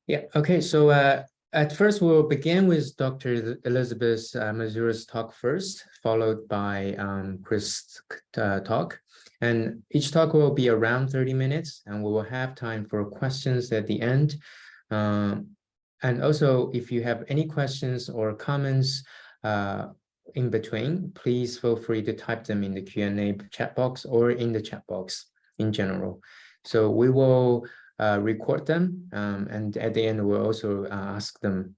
Yeah, okay, so at first we'll begin with Dr. Elizabeth Mazur's talk first, followed by Chris' talk. And each talk will be around 30 minutes, and we will have time for questions at the end. And also, if you have any questions or comments in between, please feel free to type them in the Q&A chat box or in the chat box in general. So we will record them, and at the end we'll also ask them.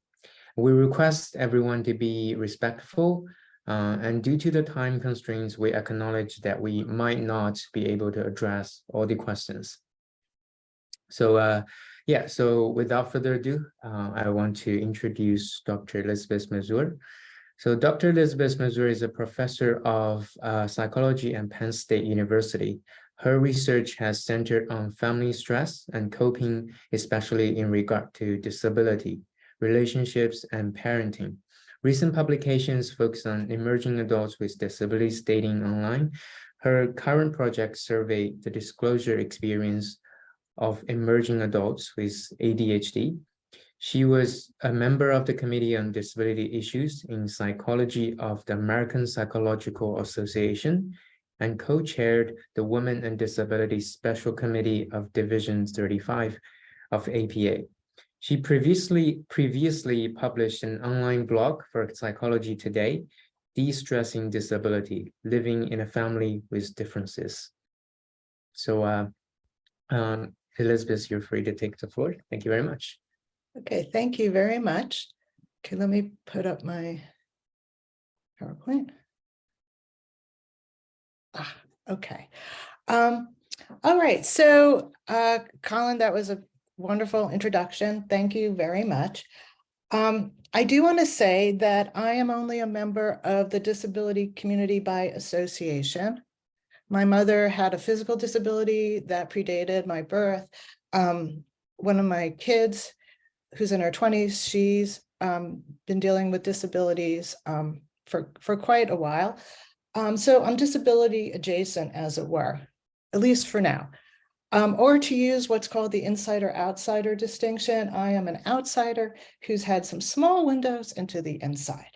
We request everyone to be respectful, and due to the time constraints, we acknowledge that we might not be able to address all the questions. So yeah, so without further ado, I want to introduce Dr. Elizabeth Mazur. So Dr. Elizabeth Mazur is a professor of psychology at Penn State University. Her research has centered on family stress and coping, especially in regard to disability, relationships, and parenting. Recent publications focus on emerging adults with disabilities dating online. Her current project surveyed the disclosure experience of emerging adults with ADHD. She was a member of the Committee on Disability Issues in Psychology of the American Psychological Association and co-chaired the Women and Disabilities Special Committee of Division 35 of APA. She previously published an online blog for Psychology Today, De-Stressing Disability, Living in a Family with Differences. So Elizabeth, you're free to take the floor. Thank you very much. Okay, thank you very much. Okay, let me put up my PowerPoint. Okay. All right, so Colin, that was a wonderful introduction. Thank you very much. I do want to say that I am only a member of the disability community by association. My mother had a physical disability that predated my birth. One of my kids, who's in her 20s, she's been dealing with disabilities for quite a while. So I'm disability adjacent, as it were, at least for now. Or to use what's called the insider-outsider distinction, I am an outsider who's had some small windows into the inside.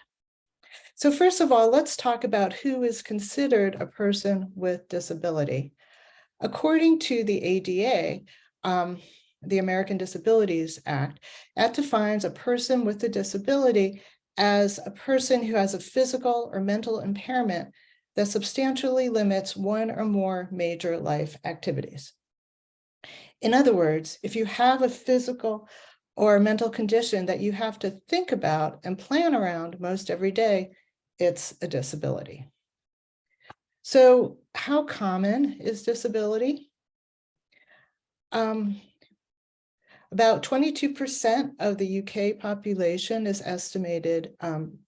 So first of all, let's talk about who is considered a person with disability. According to the ADA, the American Disabilities Act, that defines a person with a disability as a person who has a physical or mental impairment that substantially limits one or more major life activities. In other words, if you have a physical or mental condition that you have to think about and plan around most every day, it's a disability. So how common is disability? About 22% of the UK population is estimated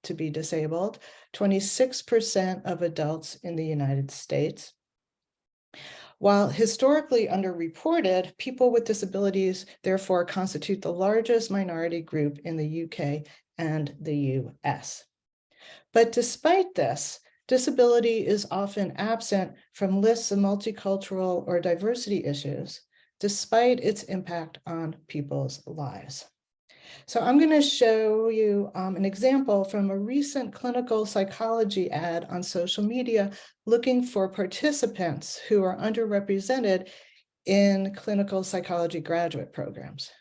to be disabled, 26% of adults in the United States. While historically underreported, people with disabilities therefore constitute the largest minority group in the UK and the US. But despite this, disability is often absent from lists of multicultural or diversity issues, despite its impact on people's lives. So I'm going to show you an example from a recent clinical psychology ad on social media looking for participants who are underrepresented in clinical psychology graduate programs.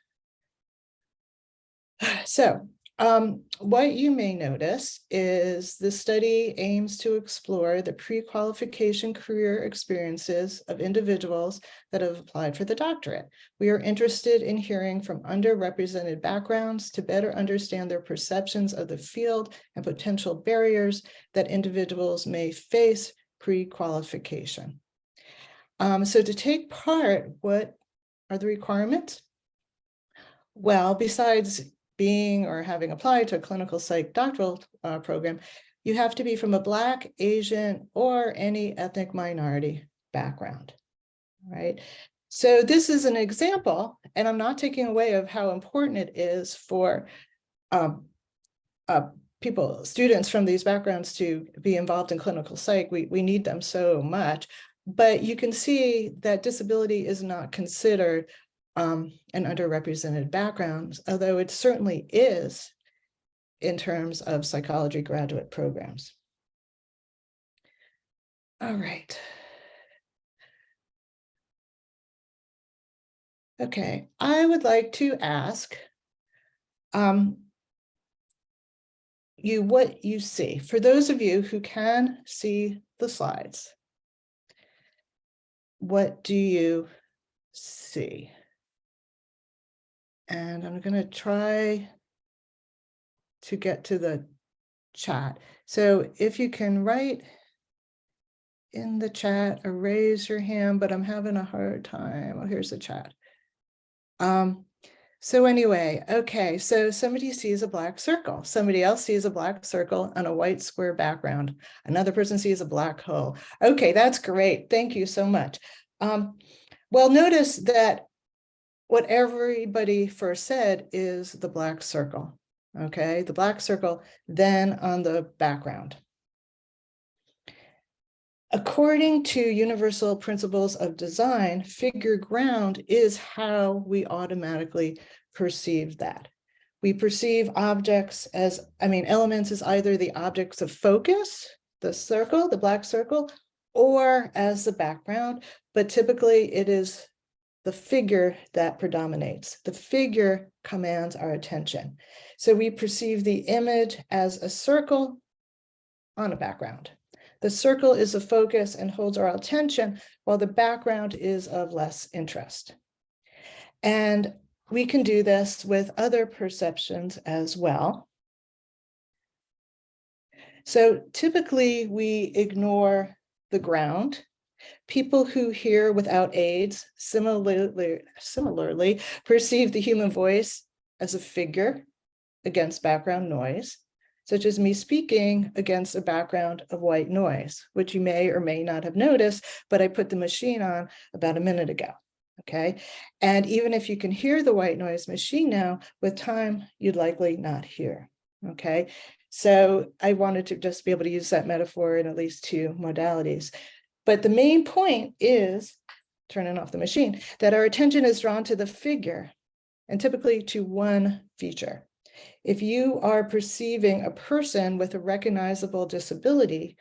So what you may notice is the study aims to explore the pre-qualification career experiences of individuals that have applied for the doctorate. We are interested in hearing from underrepresented backgrounds to better understand their perceptions of the field and potential barriers that individuals may face pre-qualification. So to take part, what are the requirements? Well, besides being or having applied to a clinical psych doctoral program, you have to be from a Black, Asian, or any ethnic minority background, right? So this is an example, and I'm not taking away of how important it is for students from these backgrounds to be involved in clinical psych. We need them so much, but you can see that disability is not considered and underrepresented backgrounds, although it certainly is in terms of psychology graduate programs. All right. Okay, I would like to ask you what you see. For those of you who can see the slides, what do you see? And I'm going to try to get to the chat. So if you can write in the chat or raise your hand, but I'm having a hard time. Oh, here's the chat. So anyway, okay, so somebody sees a black circle. Somebody else sees a black circle on a white square background. Another person sees a black hole. Okay, that's great. Thank you so much. Well, notice that what everybody first said is the black circle. Okay, the black circle, then on the background. According to universal principles of design, figure ground is how we automatically perceive that. We perceive objects as, elements as either the objects of focus, the circle, the black circle, or as the background, but typically it is the figure that predominates. The figure commands our attention. So we perceive the image as a circle on a background. The circle is a focus and holds our attention, while the background is of less interest. And we can do this with other perceptions as well. So typically we ignore the ground. People who hear without aids similarly perceive the human voice as a figure against background noise, such as me speaking against a background of white noise, which you may or may not have noticed, but I put the machine on about a minute ago, okay? And even if you can hear the white noise machine now, with time, you'd likely not hear, okay? So I wanted to just be able to use that metaphor in at least two modalities. But the main point is, turning off the machine, that our attention is drawn to the figure and typically to one feature. If you are perceiving a person with a recognizable disability,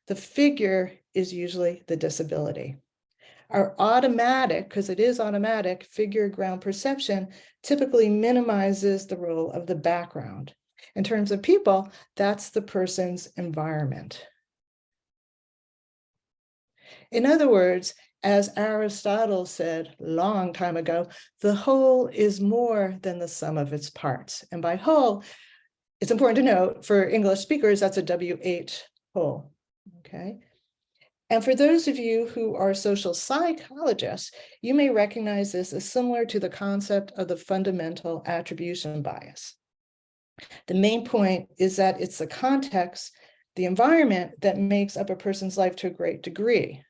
the figure is usually the disability. Our automatic, because it is automatic, figure ground perception typically minimizes the role of the background. In terms of people, that's the person's environment. In other words, as Aristotle said a long time ago, the whole is more than the sum of its parts. And by whole, it's important to note for English speakers, that's a WH whole, okay? And for those of you who are social psychologists, you may recognize this as similar to the concept of the fundamental attribution bias. The main point is that it's the context, the environment that makes up a person's life to a great degree.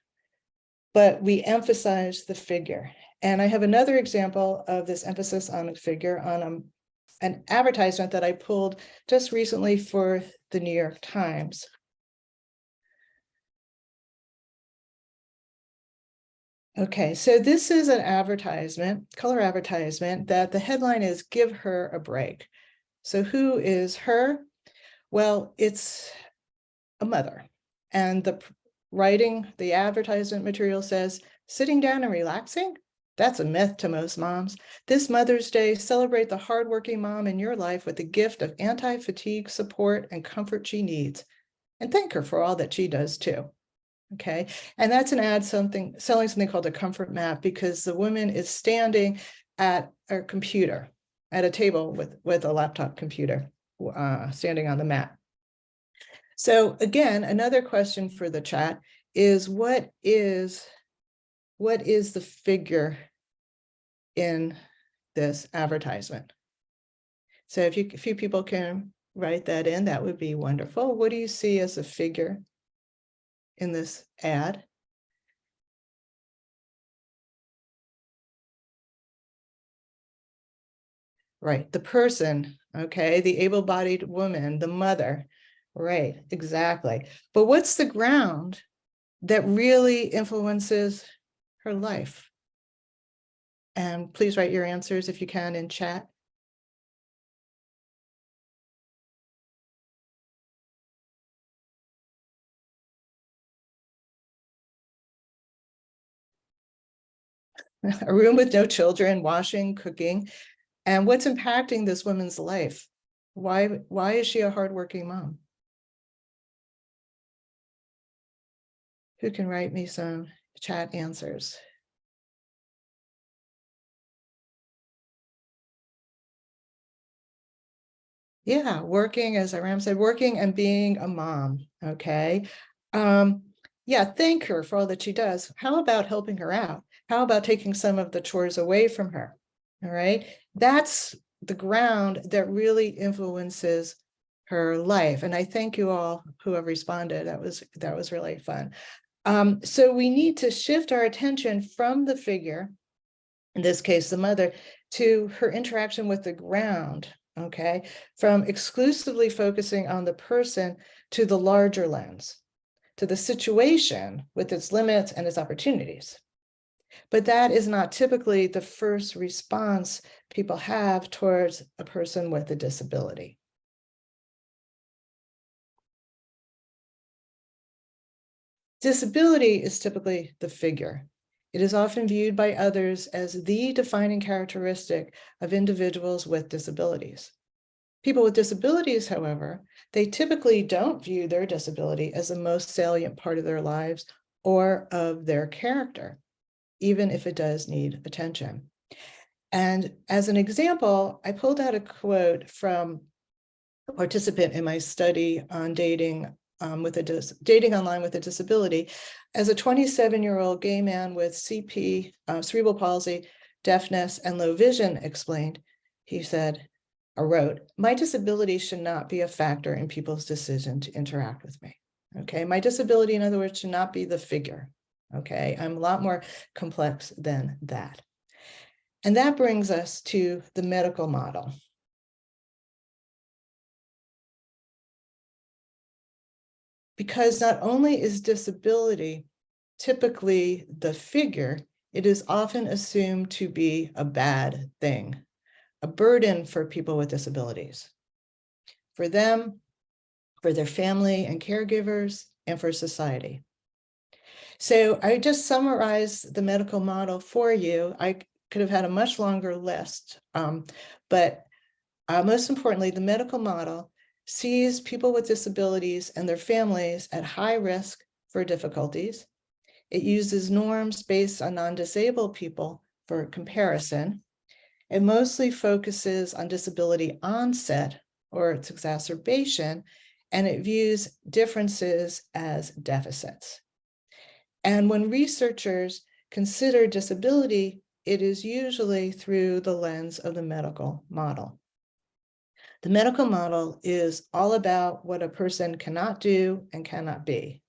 But we emphasize the figure. And I have another example of this emphasis on a figure on an advertisement that I pulled just recently for the New York Times. Okay, so this is an advertisement, color advertisement, that the headline is "Give Her a Break." So who is her? Well, it's a mother. And the advertisement material says, "Sitting down and relaxing? That's a myth to most moms. This Mother's Day, celebrate the hardworking mom in your life with the gift of anti-fatigue support and comfort she needs. And thank her for all that she does too." Okay, and that's an ad selling something called a comfort map, because the woman is standing at a computer, at a table with a laptop computer, standing on the mat. So again, another question for the chat is what is the figure in this advertisement? So if a few people can write that in, that would be wonderful. What do you see as a figure in this ad? Right, the person, okay, the able-bodied woman, the mother. Right, exactly. But what's the ground that really influences her life? And please write your answers if you can in chat. A room with no children, washing, cooking. And what's impacting this woman's life? Why is she a hardworking mom? Who can write me some chat answers? Yeah, working, as Iram said, working and being a mom, okay? Yeah, thank her for all that she does. How about helping her out? How about taking some of the chores away from her? All right, that's the ground that really influences her life. And I thank you all who have responded. That was really fun. So we need to shift our attention from the figure, in this case, the mother, to her interaction with the ground, okay? From exclusively focusing on the person to the larger lens, to the situation with its limits and its opportunities. But that is not typically the first response people have towards a person with a disability. Disability is typically the figure. It is often viewed by others as the defining characteristic of individuals with disabilities. People with disabilities, however, they typically don't view their disability as the most salient part of their lives or of their character, even if it does need attention. And as an example, I pulled out a quote from a participant in my study on dating dating online with a disability. As a 27-year-old gay man with CP, cerebral palsy, deafness, and low vision explained, he said, or wrote, "My disability should not be a factor in people's decision to interact with me." Okay, my disability, in other words, should not be the figure. Okay, I'm a lot more complex than that. And that brings us to the medical model. Because not only is disability typically the figure, it is often assumed to be a bad thing, a burden for people with disabilities, for them, for their family and caregivers, and for society. So I just summarized the medical model for you. I could have had a much longer list, but most importantly, the medical model sees people with disabilities and their families at high risk for difficulties. It uses norms based on non-disabled people for comparison. It mostly focuses on disability onset or its exacerbation, and it views differences as deficits. And when researchers consider disability, it is usually through the lens of the medical model. The medical model is all about what a person cannot do and cannot be.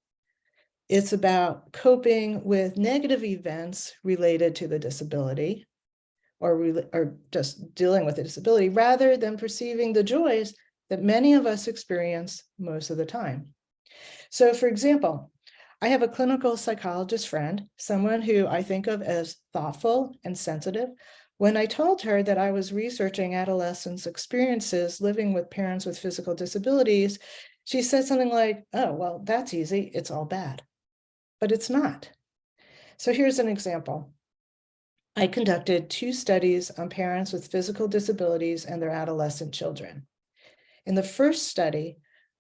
It's about coping with negative events related to the disability or just dealing with the disability rather than perceiving the joys that many of us experience most of the time. So for example, I have a clinical psychologist friend, someone who I think of as thoughtful and sensitive. When I told her that I was researching adolescents' experiences living with parents with physical disabilities, she said something like, "Oh, well, that's easy. It's all bad." But it's not. So here's an example. I conducted 2 studies on parents with physical disabilities and their adolescent children. In the first study,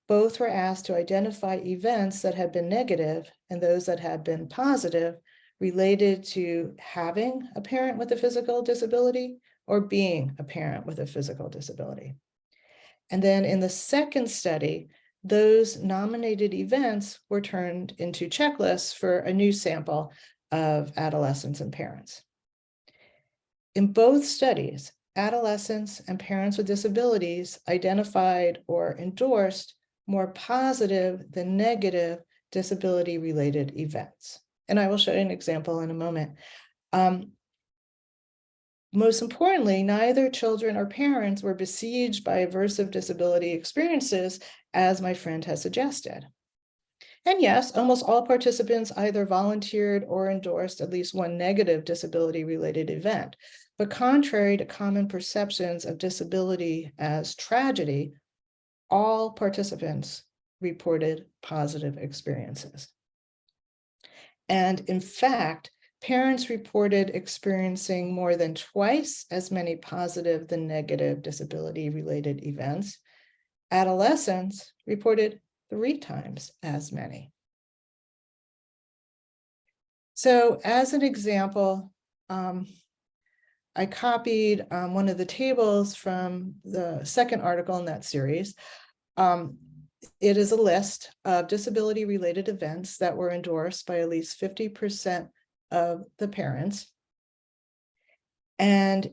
both were asked to identify events that had been negative and those that had been positive related to having a parent with a physical disability or being a parent with a physical disability. And then in the second study, those nominated events were turned into checklists for a new sample of adolescents and parents. In both studies, adolescents and parents with disabilities identified or endorsed more positive than negative disability-related events. And I will show you an example in a moment. Most importantly, neither children or parents were besieged by aversive disability experiences, as my friend has suggested. And yes, almost all participants either volunteered or endorsed at least one negative disability-related event. But contrary to common perceptions of disability as tragedy, all participants reported positive experiences. And in fact, parents reported experiencing more than twice as many positive than negative disability-related events. Adolescents reported 3 times as many. So as an example, I copied one of the tables from the second article in that series. It is a list of disability-related events that were endorsed by at least 50% of the parents. And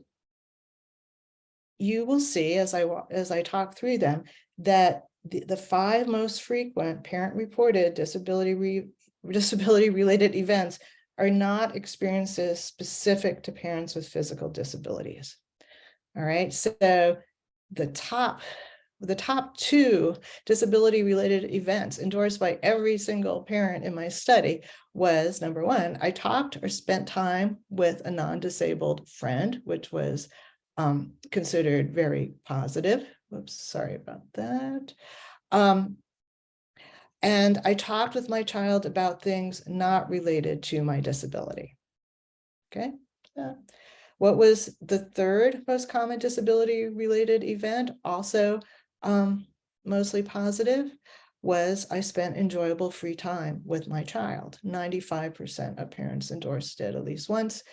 you will see as I talk through them that the 5 most frequent parent-reported disability-related events are not experiences specific to parents with physical disabilities. All right, so the top 2 disability-related events endorsed by every single parent in my study was, number 1, I talked or spent time with a non-disabled friend, which was considered very positive. Whoops, sorry about that. And I talked with my child about things not related to my disability. Okay. What was the 3rd most common disability-related event, also mostly positive, was I spent enjoyable free time with my child. 95% of parents endorsed it at least once.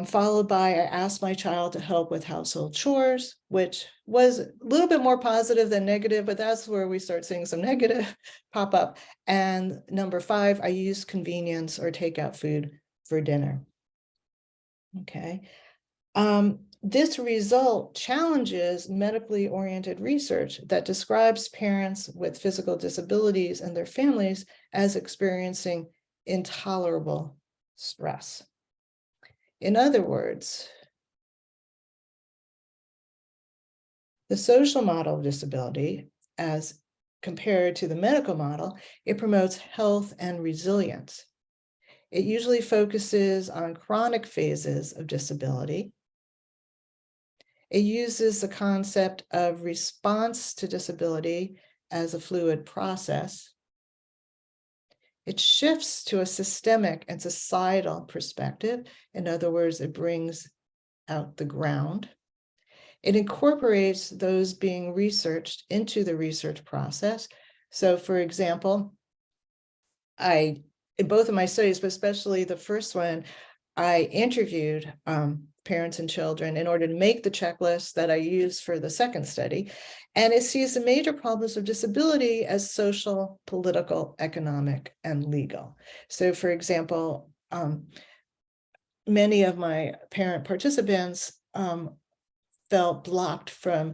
Followed by, I asked my child to help with household chores, which was a little bit more positive than negative, but that's where we start seeing some negative pop up. And number 5, I used convenience or takeout food for dinner. Okay. This result challenges medically oriented research that describes parents with physical disabilities and their families as experiencing intolerable stress. In other words, the social model of disability, as compared to the medical model, it promotes health and resilience. It usually focuses on chronic phases of disability. It uses the concept of response to disability as a fluid process. It shifts to a systemic and societal perspective. In other words, it brings out the ground. It incorporates those being researched into the research process. So, for example, in both of my studies, but especially the first one, I interviewed parents and children in order to make the checklist that I used for the second study. And it sees the major problems of disability as social, political, economic, and legal. So, for example, many of my parent participants felt blocked from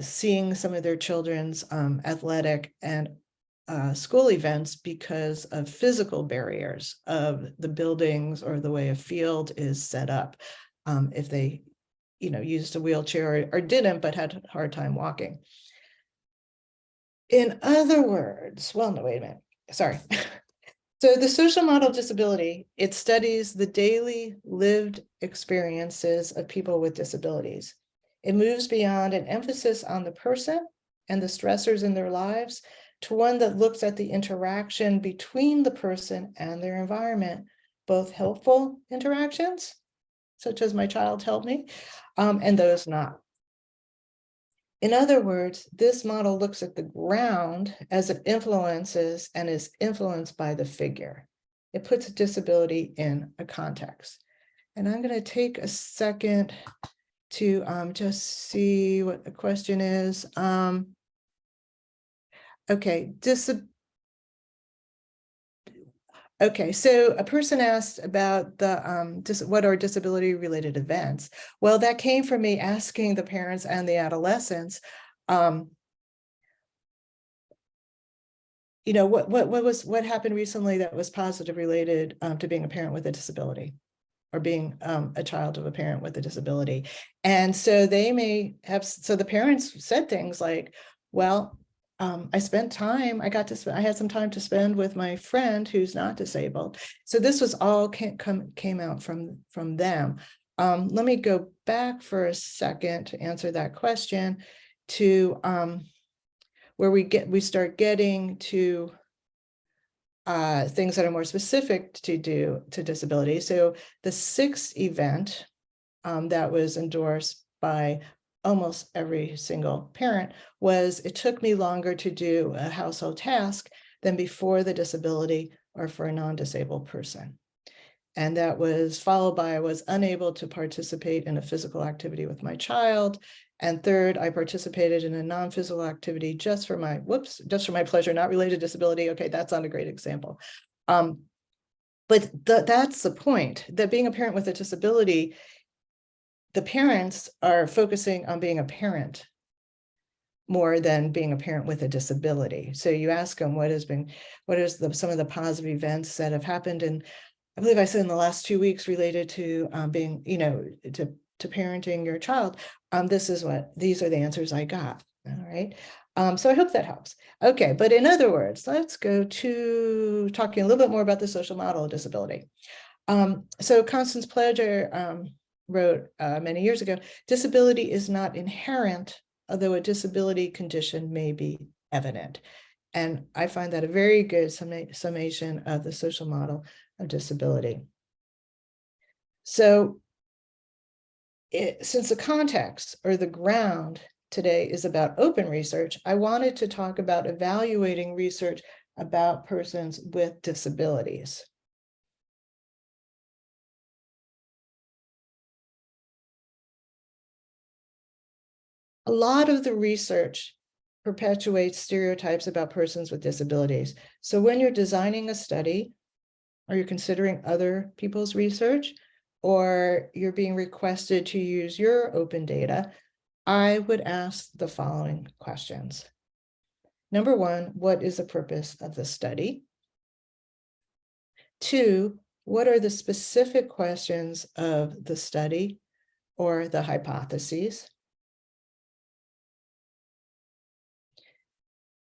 seeing some of their children's athletic and school events because of physical barriers of the buildings or the way a field is set up. If they, used a wheelchair or didn't, but had a hard time walking. In other words, well, no, wait a minute, sorry. So the social model of disability, it studies the daily lived experiences of people with disabilities. It moves beyond an emphasis on the person and the stressors in their lives to one that looks at the interaction between the person and their environment, both helpful interactions, such as my child helped me, and those not. In other words, this model looks at the ground as it influences and is influenced by the figure. It puts a disability in a context. And I'm going to take a second to just see what the question is. Okay, so a person asked about what are disability-related events. Well, that came from me asking the parents and the adolescents, what happened recently that was positive related to being a parent with a disability, or being a child of a parent with a disability. And so they may have, so the parents said things like, well, I spent time, I had some time to spend with my friend who's not disabled. So this was all came out from them. Let me go back for a second to answer that question to where we start getting to things that are more specific to disability. So the sixth event that was endorsed by almost every single parent was, it took me longer to do a household task than before the disability or for a non-disabled person. And that was followed by, I was unable to participate in a physical activity with my child. And third, I participated in a non-physical activity just for my pleasure, not related to disability. Okay, that's not a great example. But that's the point, that being a parent with a disability, the parents are focusing on being a parent more than being a parent with a disability. So you ask them, what are some of the positive events that have happened? And I believe I said in the last 2 weeks related to being, to parenting your child. These are the answers I got. All right. So I hope that helps. Okay, but in other words, let's go to talking a little bit more about the social model of disability. So Constance Pledger wrote many years ago, disability is not inherent, although a disability condition may be evident. And I find that a very good summation of the social model of disability. So since the context or the ground today is about open research, I wanted to talk about evaluating research about persons with disabilities. A lot of the research perpetuates stereotypes about persons with disabilities. So when you're designing a study, or you're considering other people's research, or you're being requested to use your open data, I would ask the following questions. Number one, what is the purpose of the study? 2, what are the specific questions of the study or the hypotheses?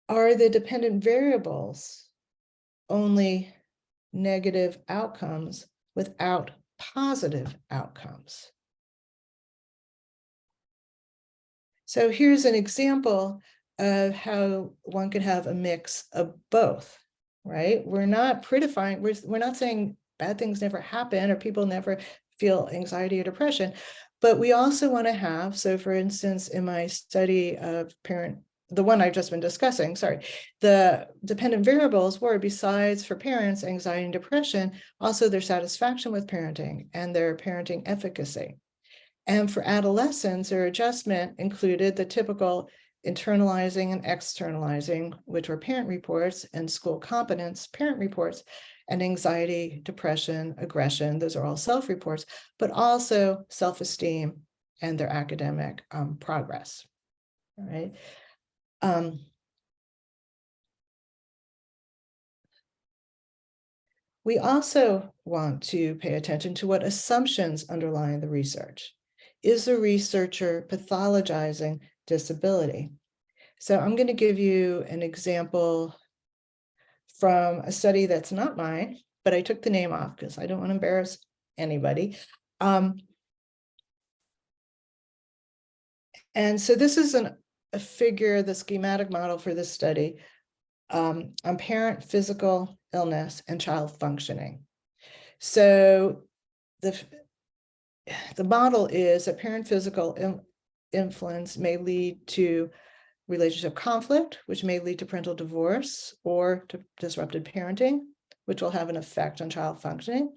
Are the dependent variables only negative outcomes without positive outcomes? So here's an example of how one could have a mix of both, right? We're not prettifying, we're not saying bad things never happen or people never feel anxiety or depression, but we also want to have, so for instance, in my study of the one I've just been discussing, the dependent variables were, besides for parents, anxiety and depression, also their satisfaction with parenting and their parenting efficacy. And for adolescents, their adjustment included the typical internalizing and externalizing, which were parent reports, and school competence, parent reports, and anxiety, depression, aggression, those are all self-reports, but also self-esteem and their academic progress. All right. We also want to pay attention to what assumptions underlie the research. Is the researcher pathologizing disability? So I'm going to give you an example from a study that's not mine, but I took the name off because I don't want to embarrass anybody. And so this is a figure, the schematic model for this study on parent physical illness and child functioning. So the model is that parent physical influence may lead to relationship conflict, which may lead to parental divorce or to disrupted parenting, which will have an effect on child functioning.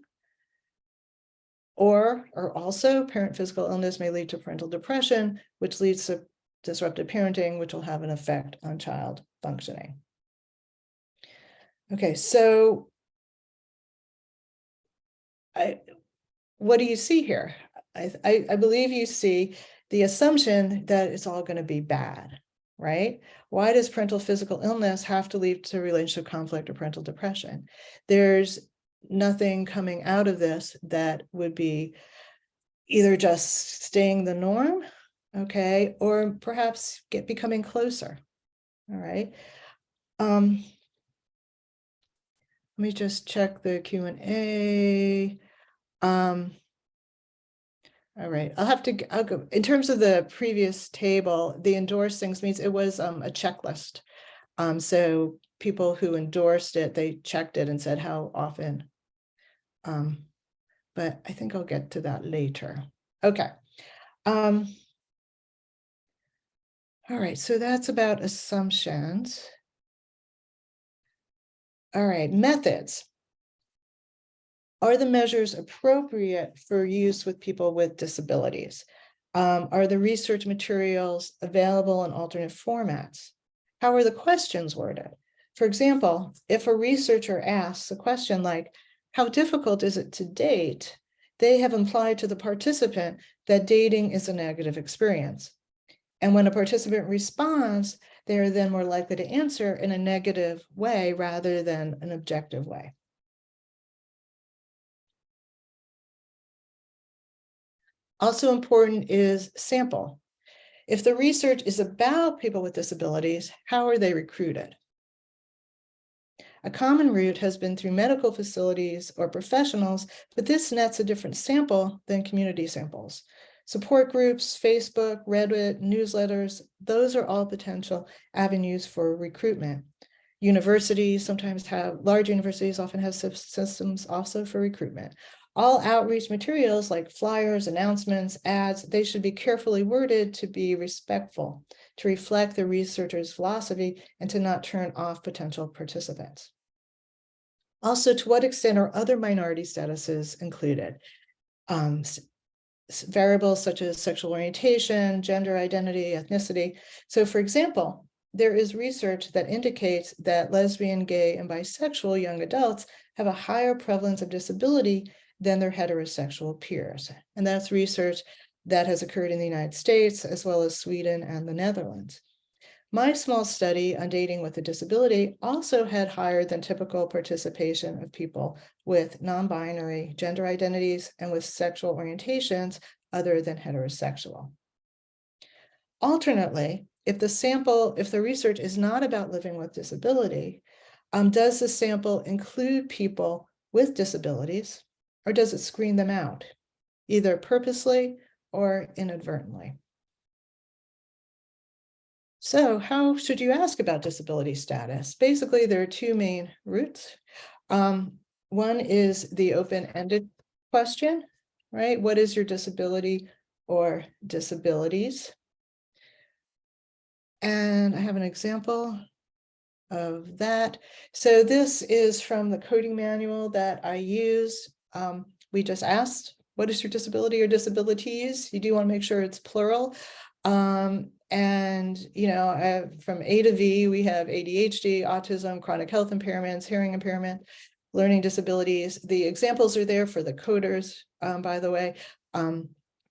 Or also parent physical illness may lead to parental depression, which leads to disrupted parenting, which will have an effect on child functioning. Okay, so what do you see here? I believe you see the assumption that it's all going to be bad, right? Why does parental physical illness have to lead to relationship conflict or parental depression? There's nothing coming out of this that would be either just staying the norm, okay, or perhaps becoming closer, All right. Let me just check the Q&A. All right, I'll go, in terms of the previous table, the endorsed things means it was a checklist. So people who endorsed it, they checked it and said how often. But I think I'll get to that later. Okay. All right, so that's about assumptions. All right, methods. Are the measures appropriate for use with people with disabilities? Are the research materials available in alternate formats? How are the questions worded? For example, if a researcher asks a question like, how difficult is it to date? They have implied to the participant that dating is a negative experience. And when a participant responds, they are then more likely to answer in a negative way rather than an objective way. Also important is sample. If the research is about people with disabilities, how are they recruited? A common route has been through medical facilities or professionals, but this nets a different sample than community samples. Support groups, Facebook, Reddit, newsletters, those are all potential avenues for recruitment. Universities sometimes have, large universities often have systems also for recruitment. All outreach materials like flyers, announcements, ads, they should be carefully worded to be respectful, to reflect the researcher's philosophy, and to not turn off potential participants. Also, to what extent are other minority statuses included? Variables such as sexual orientation, gender identity, ethnicity. So for example, there is research that indicates that lesbian, gay, and bisexual young adults have a higher prevalence of disability than their heterosexual peers. And that's research that has occurred in the United States, as well as Sweden and the Netherlands. My small study on dating with a disability also had higher than typical participation of people with non-binary gender identities and with sexual orientations other than heterosexual. Alternately, if the research is not about living with disability, does the sample include people with disabilities, or does it screen them out, either purposely or inadvertently? So how should you ask about disability status? Basically, there are two main routes. One is the open-ended question, right? What is your disability or disabilities? And I have an example of that. So this is from the coding manual that I use. We just asked, what is your disability or disabilities? You do want to make sure it's plural. And, you know, from A to V, we have ADHD, autism, chronic health impairments, hearing impairment, learning disabilities. The examples are there for the coders, by the way,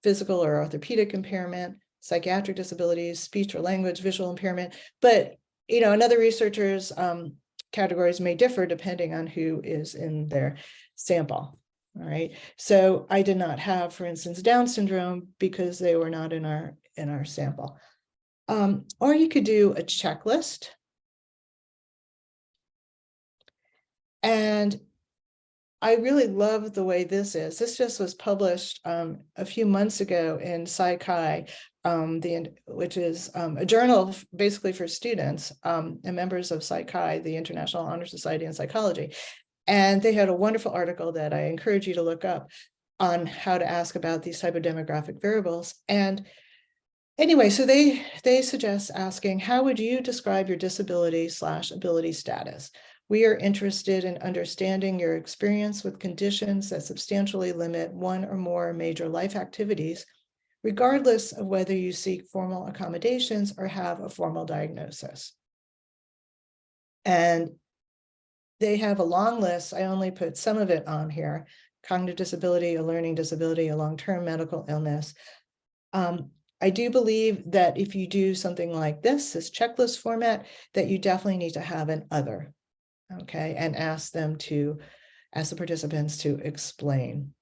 physical or orthopedic impairment, psychiatric disabilities, speech or language, visual impairment. But, you know, and other researchers' categories may differ depending on who is in their sample. All right. So I did not have, for instance, Down syndrome because they were not in our sample. Or you could do a checklist. And I really love the way this is. This just was published a few months ago in Psychi, which is a journal basically for students and members of Psychi, the International Honor Society in Psychology. And they had a wonderful article that I encourage you to look up on how to ask about these type of demographic variables. And anyway, so they suggest asking, how would you describe your disability/ability status? We are interested in understanding your experience with conditions that substantially limit one or more major life activities, regardless of whether you seek formal accommodations or have a formal diagnosis. And they have a long list. I only put some of it on here: cognitive disability, a learning disability, a long-term medical illness. I do believe that if you do something like this checklist format, that you definitely need to have an other, okay, and ask the participants to explain.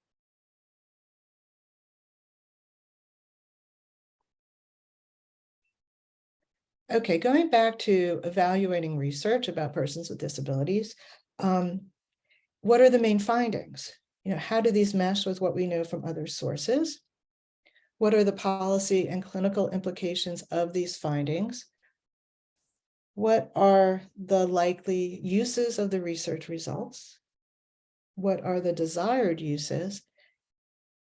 Okay, going back to evaluating research about persons with disabilities, what are the main findings? How do these mesh with what we know from other sources? What are the policy and clinical implications of these findings? What are the likely uses of the research results? What are the desired uses?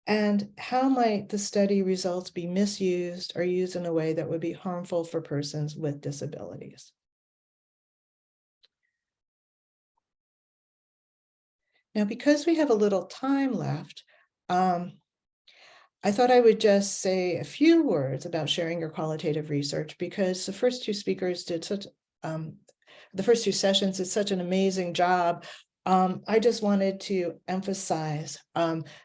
And how might the study results be misused or used in a way that would be harmful for persons with disabilities? Now, because we have a little time left, I thought I would just say a few words about sharing your qualitative research, because the first two speakers did the first two sessions did such an amazing job. I just wanted to emphasize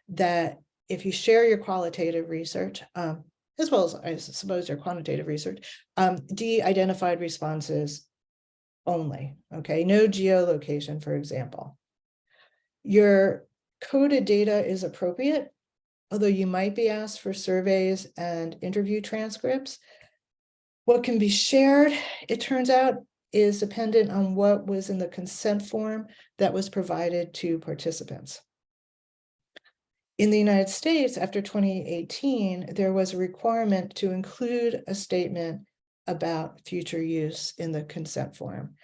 that if you share your qualitative research, as well as I suppose your quantitative research, de-identified responses only, okay? No geolocation, for example. Your coded data is appropriate, although you might be asked for surveys and interview transcripts. What can be shared, it turns out, is dependent on what was in the consent form that was provided to participants. In the United States, after 2018, there was a requirement to include a statement about future use in the consent form.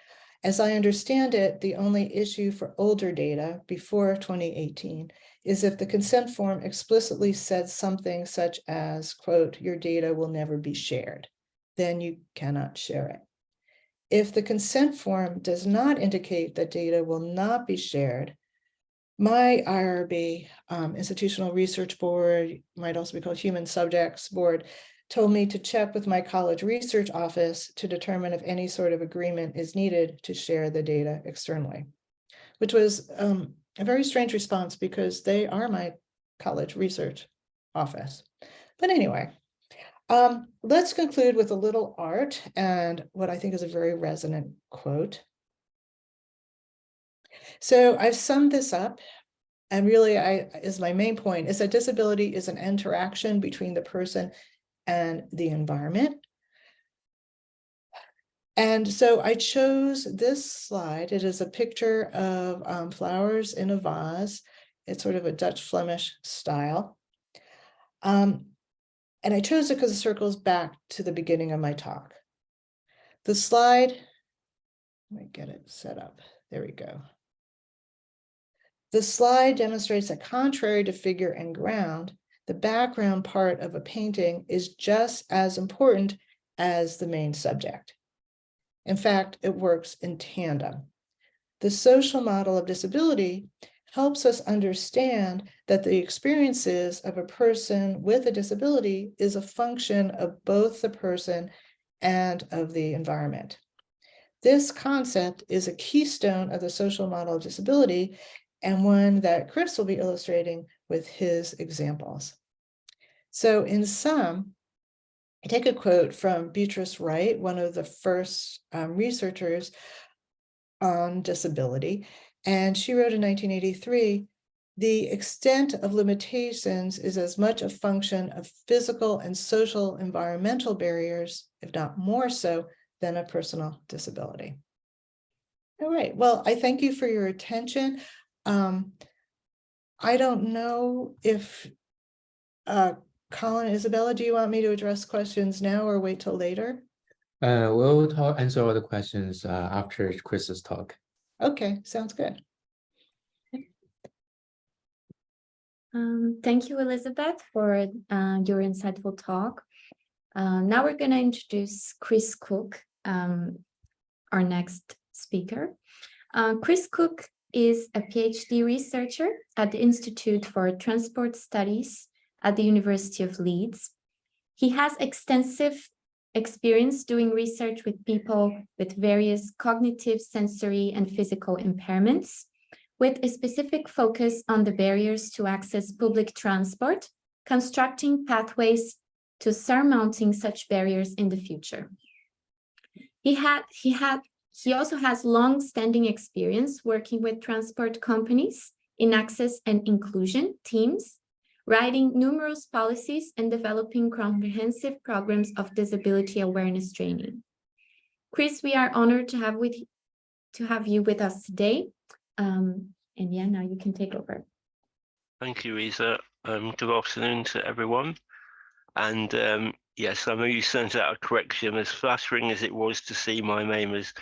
As I understand it, the only issue for older data before 2018 is if the consent form explicitly said something such as, quote, your data will never be shared, then you cannot share it. If the consent form does not indicate that data will not be shared, my IRB, Institutional Research Board, might also be called Human Subjects Board, told me to check with my college research office to determine if any sort of agreement is needed to share the data externally, which was a very strange response because they are my college research office. But anyway, let's conclude with a little art and what I think is a very resonant quote. So I've summed this up, and really is my main point, is that disability is an interaction between the person and the environment. And so I chose this slide. It is a picture of flowers in a vase. It's sort of a Dutch Flemish style. And I chose it because it circles back to the beginning of my talk. The slide, let me get it set up. There we go. The slide demonstrates that contrary to figure and ground, the background part of a painting is just as important as the main subject. In fact, it works in tandem. The social model of disability helps us understand that the experiences of a person with a disability is a function of both the person and of the environment. This concept is a keystone of the social model of disability, and one that Chris will be illustrating with his examples. So in sum, I take a quote from Beatrice Wright, one of the first researchers on disability, and she wrote in 1983, the extent of limitations is as much a function of physical and social environmental barriers, if not more so, than a personal disability. All right, well, I thank you for your attention. I don't know if Colin, Isabella, do you want me to address questions now or wait till later? We'll answer all the questions after Chris's talk. Okay, sounds good. Thank you, Elizabeth, for your insightful talk. Now we're going to introduce Chris Cook, our next speaker. Chris Cook is a PhD researcher at the Institute for Transport Studies at the University of Leeds. He has extensive experience doing research with people with various cognitive, sensory, and physical impairments, with a specific focus on the barriers to access public transport, constructing pathways to surmounting such barriers in the future. He also has long-standing experience working with transport companies in access and inclusion teams, writing numerous policies and developing comprehensive programs of disability awareness training. Chris, we are honored to have you with us today. And yeah, now you can take over. Thank you, Isa. Good afternoon to everyone. And yes, I know you sent out a correction. As flattering as it was to see my name as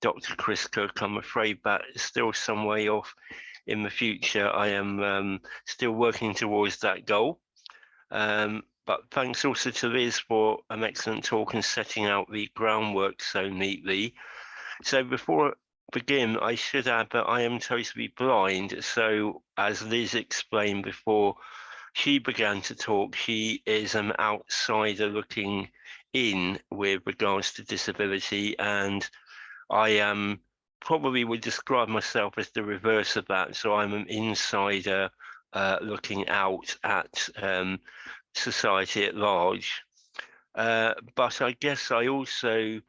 Dr. Chris Cook, I'm afraid that is still some way off in the future. I am still working towards that goal. But thanks also to Liz for an excellent talk and setting out the groundwork so neatly. So before I begin, I should add that I am totally blind. So as Liz explained before she began to talk, she is an outsider looking in with regards to disability, and I probably would describe myself as the reverse of that. So I'm an insider looking out at society at large. But I guess I also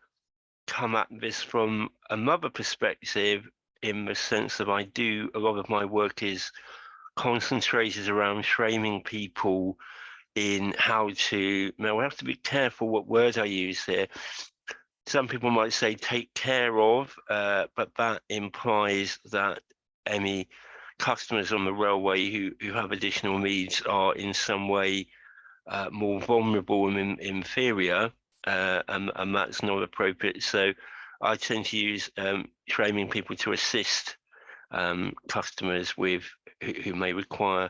come at this from another perspective, in the sense that a lot of my work is concentrated around training people in how to, now we have to be careful what word I use here. Some people might say take care of, but that implies that any customers on the railway who have additional needs are in some way more vulnerable and inferior, and that's not appropriate. So I tend to use training people to assist customers who may require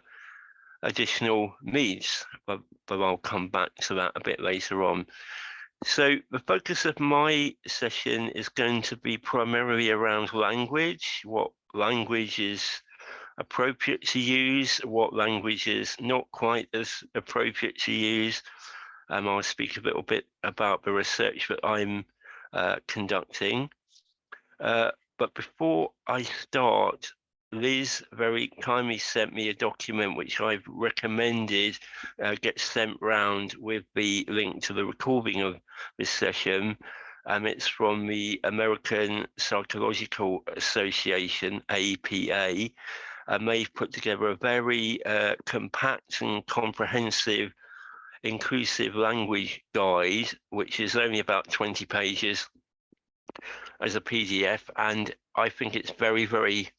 additional needs, but I'll come back to that a bit later on. So the focus of my session is going to be primarily around language, what language is appropriate to use, what language is not quite as appropriate to use. I'll speak a little bit about the research that I'm conducting. But before I start, Liz very kindly sent me a document which I've recommended gets sent round with the link to the recording of this session. It's from the American Psychological Association, APA, and they've put together a very compact and comprehensive inclusive language guide, which is only about 20 pages as a PDF, and I think it's very, very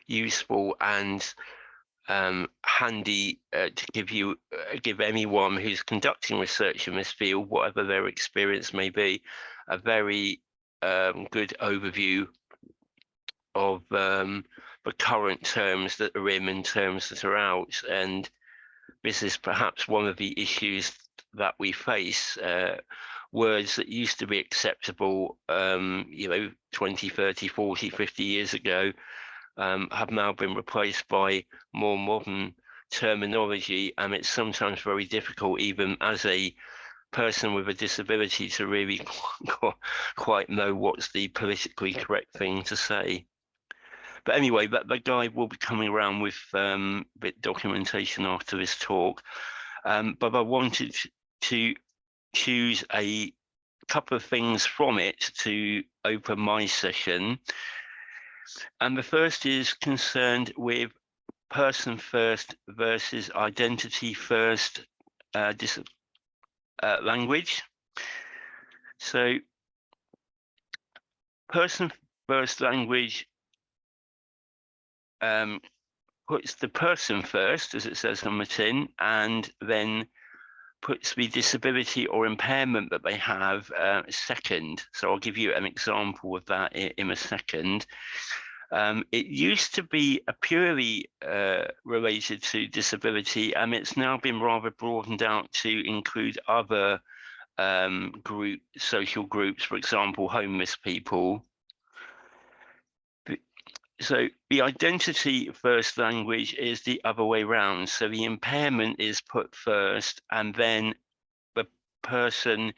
useful and handy to give anyone who's conducting research in this field, whatever their experience may be, a very good overview of the current terms that are in and terms that are out. And this is perhaps one of the issues that we face. Words that used to be acceptable, 20, 30, 40, 50 years ago, have now been replaced by more modern terminology, and it's sometimes very difficult, even as a person with a disability, to really quite know what's the politically correct thing to say. But anyway, the guide will be coming around with bit documentation after this talk. But I wanted to choose a couple of things from it to open my session. And the first is concerned with person first versus identity first language. So person first language puts the person first, as it says on the tin, and then puts the disability or impairment that they have second. So I'll give you an example of that in a second. It used to be purely related to disability, and it's now been rather broadened out to include other social groups, for example, homeless people. So the identity first language is the other way around. So the impairment is put first, and then the person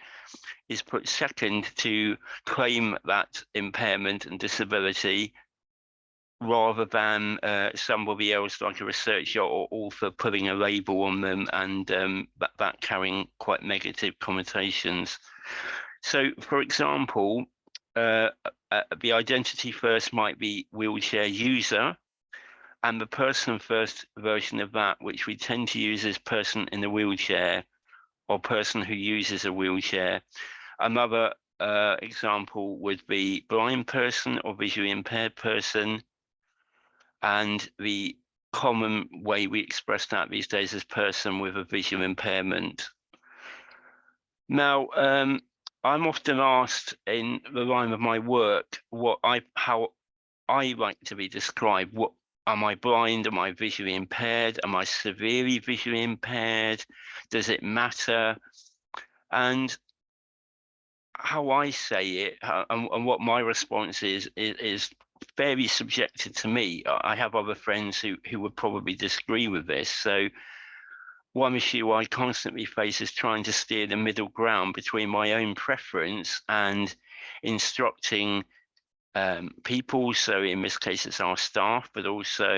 is put second to claim that impairment and disability, rather than somebody else like a researcher or author putting a label on them, and that carrying quite negative connotations. So, for example, the identity first might be wheelchair user, and the person first version of that, which we tend to use as person in a wheelchair or person who uses a wheelchair. Another example would be blind person or visually impaired person. And the common way we express that these days is person with a visual impairment. Now, I'm often asked in the line of my work how I like to be described. What am I blind? Am I visually impaired? Am I severely visually impaired? Does it matter? And how I say it and what my response is very subjective to me. I have other friends who would probably disagree with this. So one issue I constantly face is trying to steer the middle ground between my own preference and instructing people. So in this case, it's our staff, but also,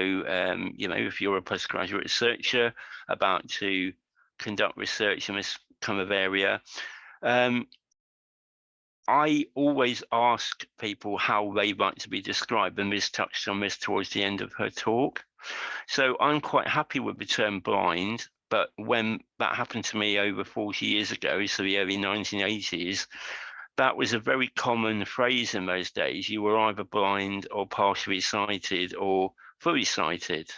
you know, if you're a postgraduate researcher about to conduct research in this kind of area, I always ask people how they like to be described, and Liz touched on this towards the end of her talk. So I'm quite happy with the term blind, but when that happened to me over 40 years ago, so the early 1980s, that was a very common phrase in those days. You were either blind or partially sighted or fully sighted.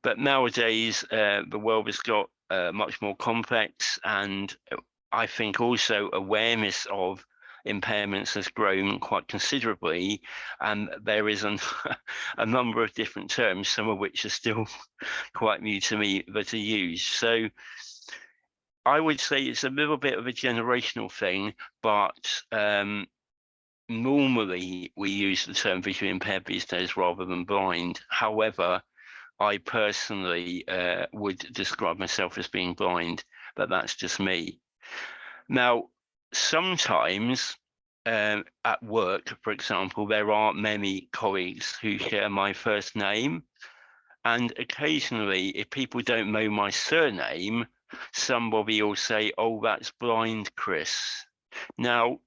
But nowadays, the world has got much more complex, and I think also awareness of impairments has grown quite considerably, and there is a number of different terms, some of which are still quite new to me, that are used. So I would say it's a little bit of a generational thing, but normally we use the term visually impaired these days rather than blind. However, I personally would describe myself as being blind, but that's just me. Now, sometimes at work, for example, there are many colleagues who share my first name. And occasionally, if people don't know my surname, somebody will say, "Oh, that's blind Chris." Now,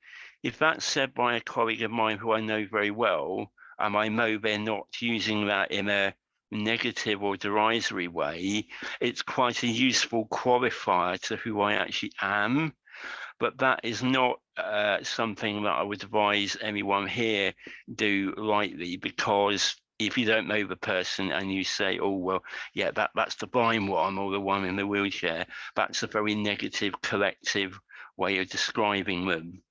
if that's said by a colleague of mine who I know very well, and I know they're not using that in a negative or derisory way, it's quite a useful qualifier to who I actually am. But that is not something that I would advise anyone here do lightly, because if you don't know the person and you say, "Oh, well, yeah, that's the blind one or the one in the wheelchair," that's a very negative collective way of describing them.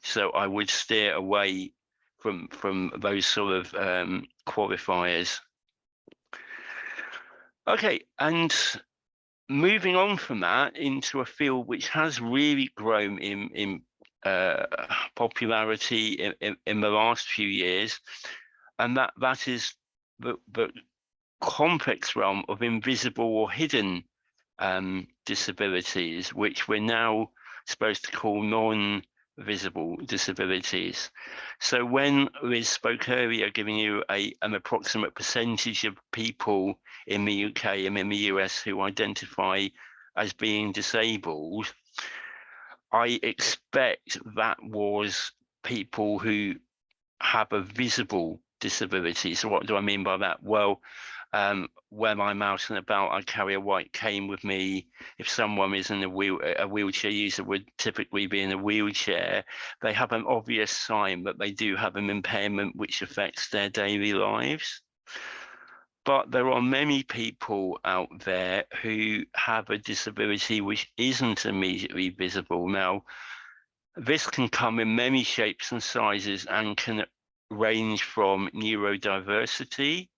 So I would steer away from those sort of qualifiers. Okay, and moving on from that into a field which has really grown in popularity in the last few years, and that is the complex realm of invisible or hidden disabilities, which we're now supposed to call non-visible disabilities. So when Liz spoke earlier, giving you an approximate percentage of people in the UK and in the US who identify as being disabled, I expect that was people who have a visible disability. So what do I mean by that? Well, when I'm out and about, I carry a white cane with me. If someone is in a wheelchair user would typically be in a wheelchair, they have an obvious sign that they do have an impairment which affects their daily lives. But there are many people out there who have a disability which isn't immediately visible. Now, this can come in many shapes and sizes and can range from neurodiversity,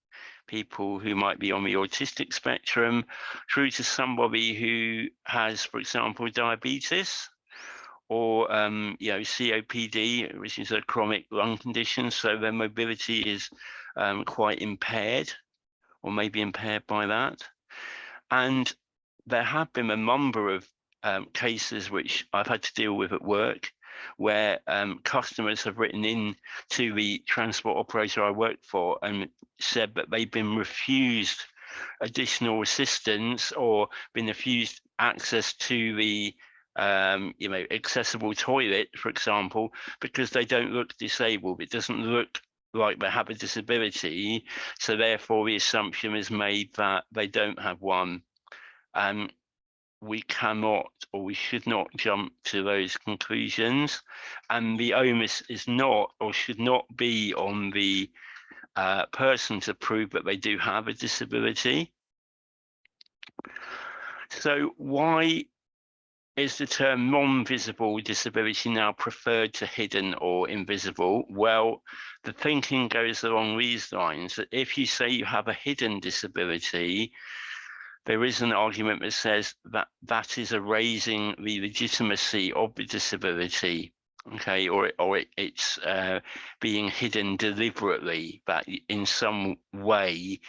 people who might be on the autistic spectrum, through to somebody who has, for example, diabetes or COPD, which is a chronic lung condition. So their mobility is quite impaired, or maybe impaired by that. And there have been a number of cases which I've had to deal with at work, where customers have written in to the transport operator I work for and said that they've been refused additional assistance or been refused access to the accessible toilet, for example, because they don't look disabled. It doesn't look like they have a disability, so therefore the assumption is made that they don't have one. we cannot or we should not jump to those conclusions, and the onus is not or should not be on the person to prove that they do have a disability. So why is the term non-visible disability now preferred to hidden or invisible? Well, the thinking goes along these lines, that if you say you have a hidden disability, there is an argument that says that that is erasing the legitimacy of the disability, okay, or it's being hidden deliberately, that in some way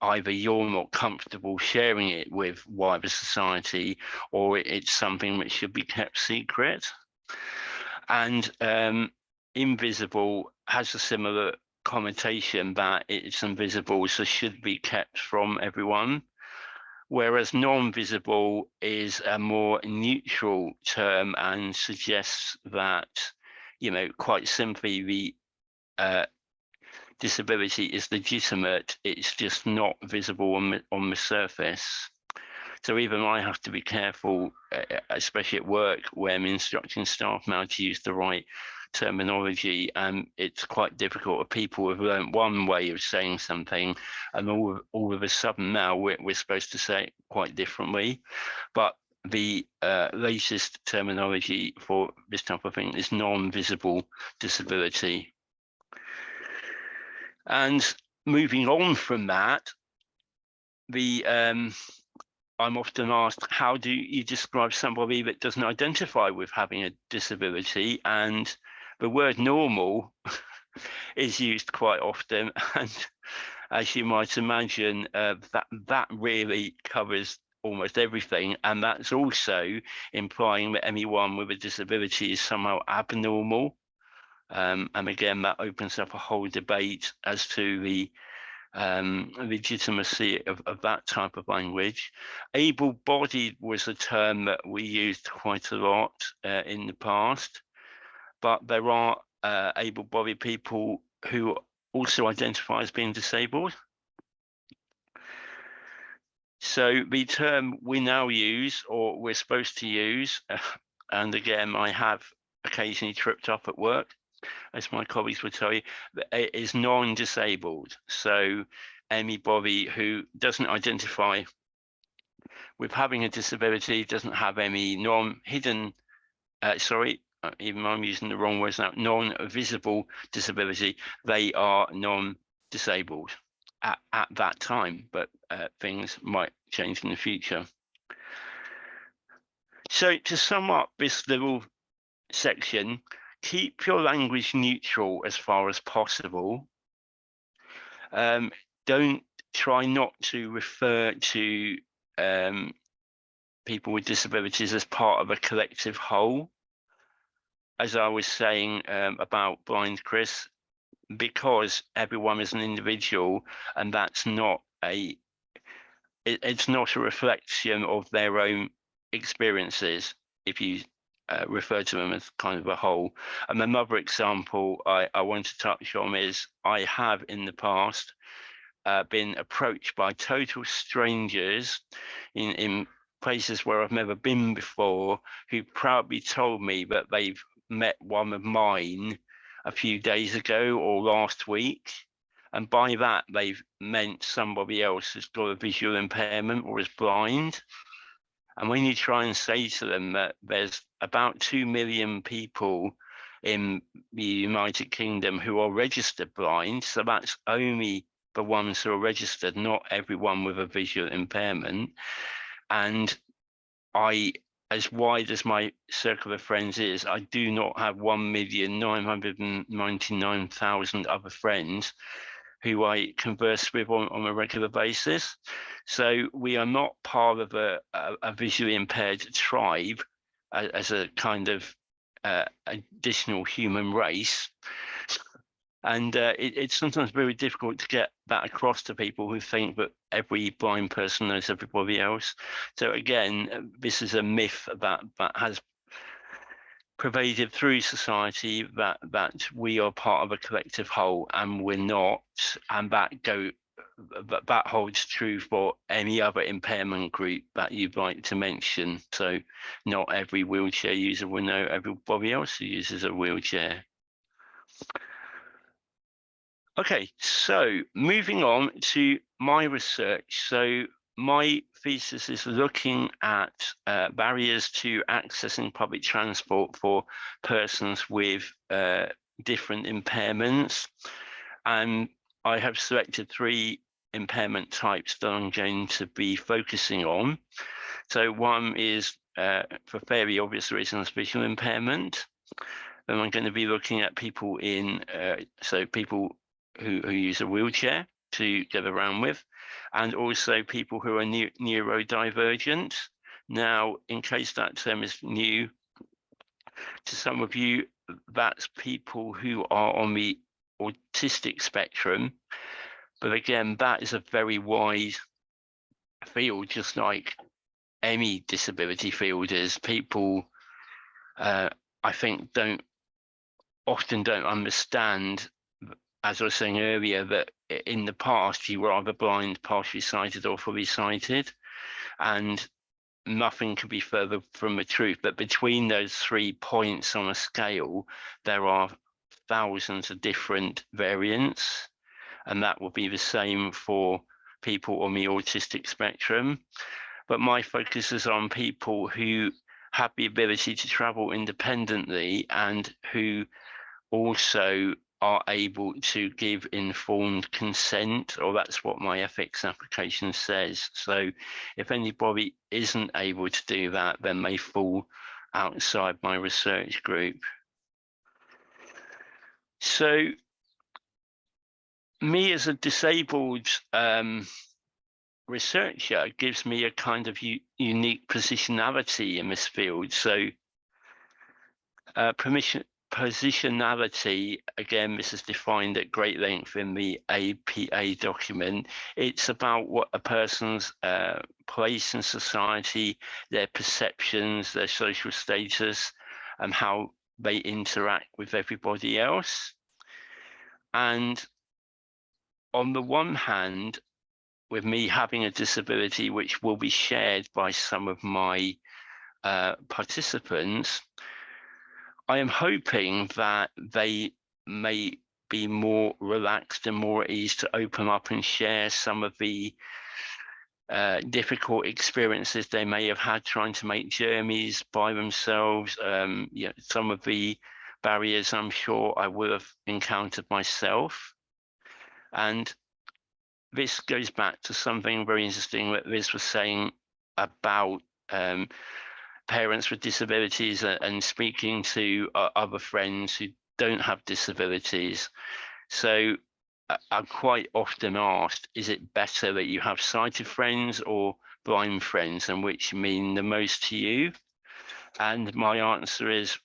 either you're not comfortable sharing it with wider society, or it's something that should be kept secret. And invisible has a similar connotation, that it's invisible, so should be kept from everyone. Whereas non-visible is a more neutral term and suggests that, you know, quite simply, the disability is legitimate, it's just not visible on the surface. So even I have to be careful, especially at work, when I'm instructing staff now to use the right terminology, and it's quite difficult if people have learned one way of saying something, and all of a sudden now we're supposed to say it quite differently. But the latest terminology for this type of thing is non-visible disability. And moving on from that, I'm often asked, how do you describe somebody that doesn't identify with having a disability? And the word normal is used quite often. And as you might imagine, that really covers almost everything. And that's also implying that anyone with a disability is somehow abnormal. And again, that opens up a whole debate as to the legitimacy of that type of language. Able-bodied was a term that we used quite a lot in the past, but there are able-bodied people who also identify as being disabled. So the term we now use, or we're supposed to use, and again, I have occasionally tripped up at work, as my colleagues would tell you, is non-disabled. So anybody who doesn't identify with having a disability, doesn't have any even I'm using the wrong words now, non-visible disability, they are non-disabled at that time, but things might change in the future. So to sum up this little section, keep your language neutral as far as possible. Don't try not to refer to people with disabilities as part of a collective whole. As I was saying about blind Chris, because everyone is an individual, and that's not it's not a reflection of their own experiences if you refer to them as kind of a whole. And another example I want to touch on is I have in the past been approached by total strangers in places where I've never been before, who proudly told me that they've met one of mine a few days ago or last week. And by that, they've meant somebody else has got a visual impairment or is blind. And when you try and say to them that there's about 2 million people in the United Kingdom who are registered blind, so that's only the ones who are registered, not everyone with a visual impairment. And as wide as my circle of friends is, I do not have 1,999,000 other friends who I converse with on a regular basis. So we are not part of a visually impaired tribe as a kind of additional human race. And it's sometimes very difficult to get that across to people who think that every blind person knows everybody else. So again, this is a myth that has pervaded through society, that we are part of a collective whole, and we're not. And that that holds true for any other impairment group that you'd like to mention. So not every wheelchair user will know everybody else who uses a wheelchair. Okay, so moving on to my research. So my thesis is looking at barriers to accessing public transport for persons with different impairments. And I have selected 3 impairment types that I'm going to be focusing on. So one is, for fairly obvious reasons, visual impairment. Then I'm going to be looking at people in, so people who use a wheelchair to get around with, and also people who are neurodivergent. Now, in case that term is new to some of you, that's people who are on the autistic spectrum. But again, that is a very wide field, just like any disability field is. People, I think, often don't understand, as I was saying earlier, that in the past you were either blind, partially sighted, or fully sighted, and nothing could be further from the truth. But between those 3 points on a scale, there are thousands of different variants, and that will be the same for people on the autistic spectrum. But my focus is on people who have the ability to travel independently and who also are able to give informed consent, or that's what my ethics application says. So if anybody isn't able to do that, then they fall outside my research group. So me as a disabled researcher gives me a kind of unique positionality in this field. So positionality, again, this is defined at great length in the APA document. It's about what a person's place in society, their perceptions, their social status, and how they interact with everybody else. And on the one hand, with me having a disability, which will be shared by some of my participants, I am hoping that they may be more relaxed and more at ease to open up and share some of the difficult experiences they may have had trying to make journeys by themselves. Some of the barriers I'm sure I would have encountered myself. And this goes back to something very interesting that Liz was saying about parents with disabilities and speaking to other friends who don't have disabilities. So I'm quite often asked, is it better that you have sighted friends or blind friends, and which mean the most to you? And my answer is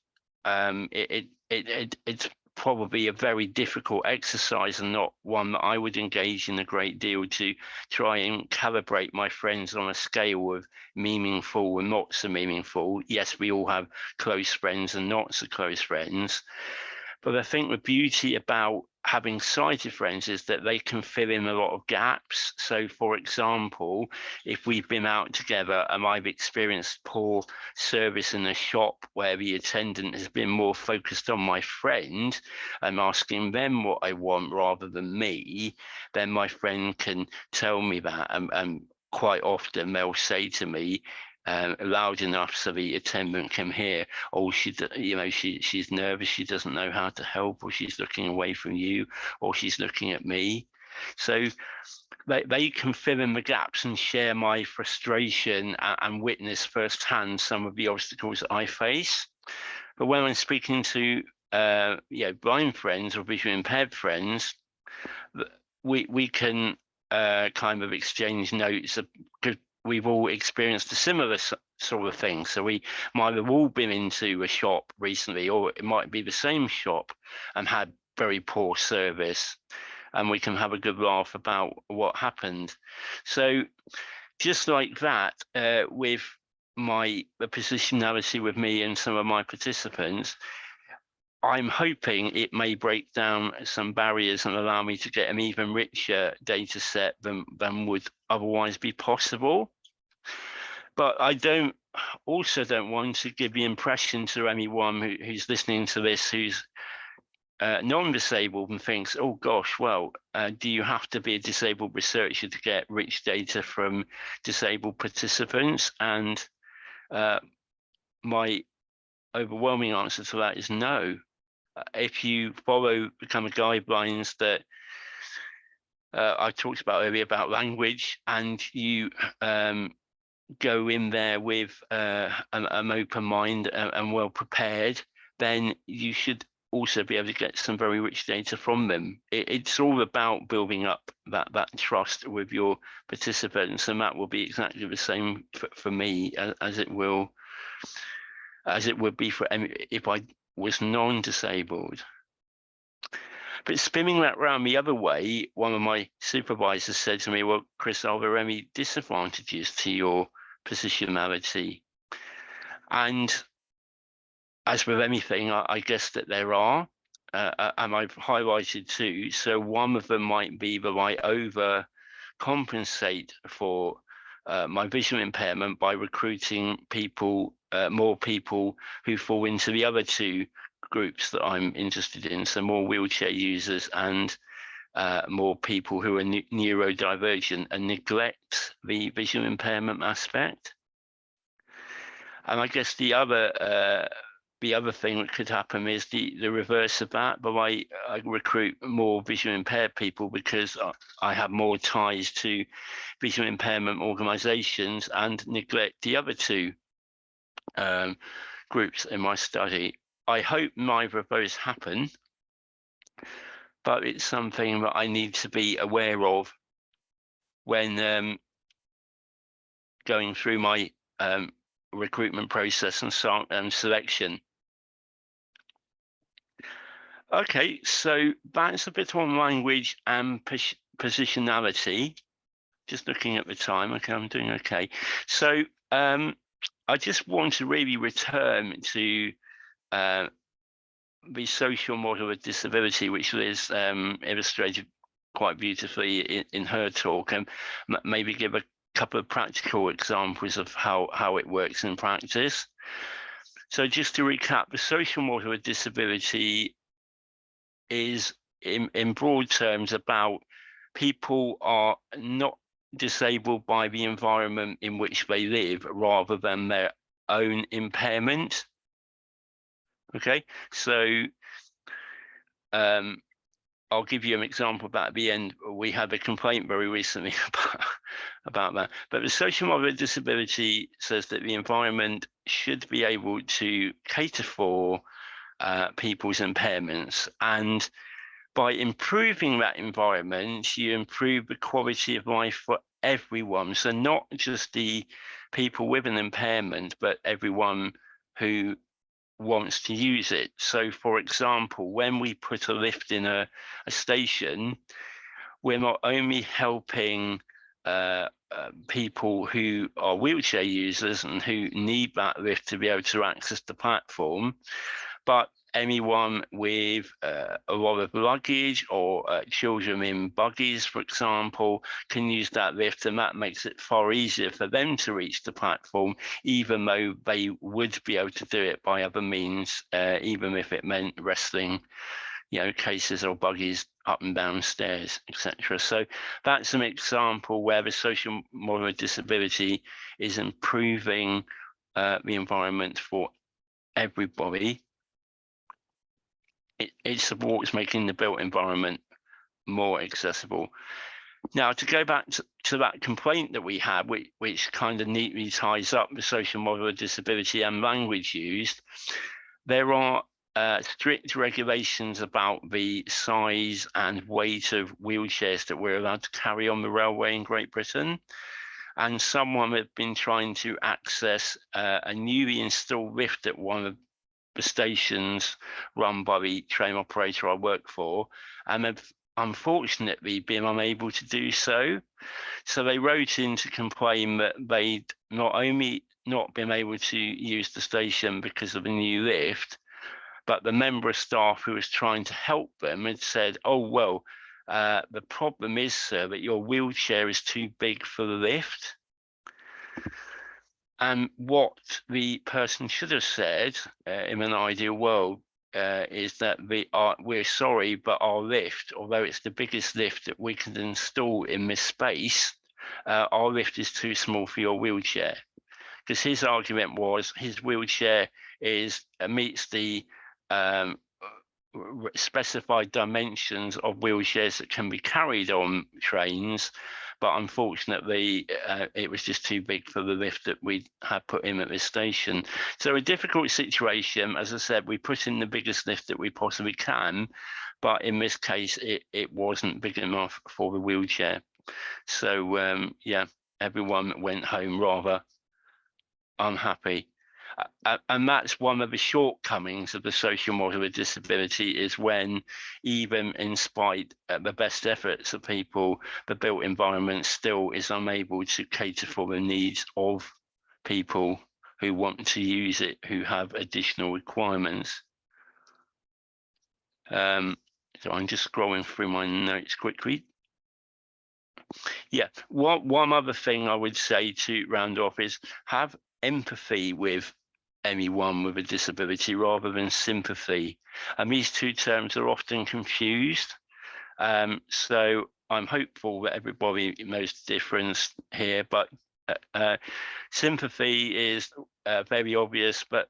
it's probably a very difficult exercise and not one that I would engage in a great deal to try and calibrate my friends on a scale of meaningful and not so meaningful. Yes, we all have close friends and not so close friends. But I think the beauty about having sighted friends is that they can fill in a lot of gaps. So, for example, if we've been out together and I've experienced poor service in a shop where the attendant has been more focused on my friend and asking them what I want rather than me, then my friend can tell me that. And quite often they'll say to me, loud enough so the attendant can hear, oh, she's nervous, she doesn't know how to help, or she's looking away from you, or she's looking at me. So they can fill in the gaps and share my frustration and witness firsthand some of the obstacles that I face. But when I'm speaking to blind friends or visually impaired friends, we can kind of exchange notes because we've all experienced a similar sort of thing. So we might have all been into a shop recently, or it might be the same shop and had very poor service, and we can have a good laugh about what happened. So just like that, with the positionality with me and some of my participants, I'm hoping it may break down some barriers and allow me to get an even richer data set than would otherwise be possible. But I also don't want to give the impression to anyone who's listening to this who's non-disabled and thinks, oh gosh, well, do you have to be a disabled researcher to get rich data from disabled participants? And my overwhelming answer to that is no. If you follow the kind of guidelines that I talked about earlier about language, and you go in there with an open mind and well prepared, then you should also be able to get some very rich data from them. It's all about building up that trust with your participants, and that will be exactly the same for me as it would be for if I was non-disabled. But spinning that round the other way, one of my supervisors said to me, well, Chris, are there any disadvantages to your positionality? And as with anything, I guess that there are, and I've highlighted two. So one of them might be that I overcompensate for my visual impairment by recruiting people, more people who fall into the other two groups that I'm interested in. So more wheelchair users and more people who are neurodivergent, and neglect the visual impairment aspect. And I guess the other thing that could happen is the reverse of that, but I recruit more visual impaired people because I have more ties to visual impairment organisations and neglect the other two groups in my study. I hope neither of those happen, but it's something that I need to be aware of when going through my recruitment process and selection. Okay, so that's a bit on language and positionality. Just looking at the time, okay, I'm doing okay. So I just want to really return to the social model of disability, which Liz illustrated quite beautifully in her talk, and maybe give a couple of practical examples of how it works in practice. So just to recap, the social model of disability is in broad terms about people are not disabled by the environment in which they live rather than their own impairment. Okay, so I'll give you an example of that at the end. We had a complaint very recently about that. But the social model of disability says that the environment should be able to cater for people's impairments. And by improving that environment, you improve the quality of life for everyone. So not just the people with an impairment, but everyone who wants to use it. So for example, when we put a lift in a station, we're not only helping people who are wheelchair users and who need that lift to be able to access the platform, but anyone with a lot of luggage or children in buggies, for example, can use that lift, and that makes it far easier for them to reach the platform, even though they would be able to do it by other means, even if it meant wrestling, cases or buggies up and down stairs, etc. So that's an example where the social model of disability is improving the environment for everybody. It supports making the built environment more accessible. Now, to go back to that complaint that we had, which kind of neatly ties up the social model of disability and language used, there are strict regulations about the size and weight of wheelchairs that we're allowed to carry on the railway in Great Britain. And someone had been trying to access a newly installed lift at one of the stations run by the train operator I work for, and have unfortunately been unable to do so. So they wrote in to complain that they'd not only not been able to use the station because of the new lift, but the member of staff who was trying to help them had said, oh, well, the problem is, sir, that your wheelchair is too big for the lift. And what the person should have said in an ideal world is that we're sorry, but our lift, although it's the biggest lift that we can install in this space, our lift is too small for your wheelchair. Because his argument was his wheelchair meets the specified dimensions of wheelchairs that can be carried on trains, but unfortunately it was just too big for the lift that we had put in at this station. So a difficult situation. As I said, we put in the biggest lift that we possibly can, but in this case it wasn't big enough for the wheelchair. So yeah, everyone went home rather unhappy. And that's one of the shortcomings of the social model of disability, is when, even in spite of the best efforts of people, the built environment still is unable to cater for the needs of people who want to use it, who have additional requirements. So I'm just scrolling through my notes quickly. Yeah, one other thing I would say to round off is have empathy with anyone with a disability rather than sympathy. And these two terms are often confused. So I'm hopeful that everybody knows the difference here, but sympathy is very obvious, but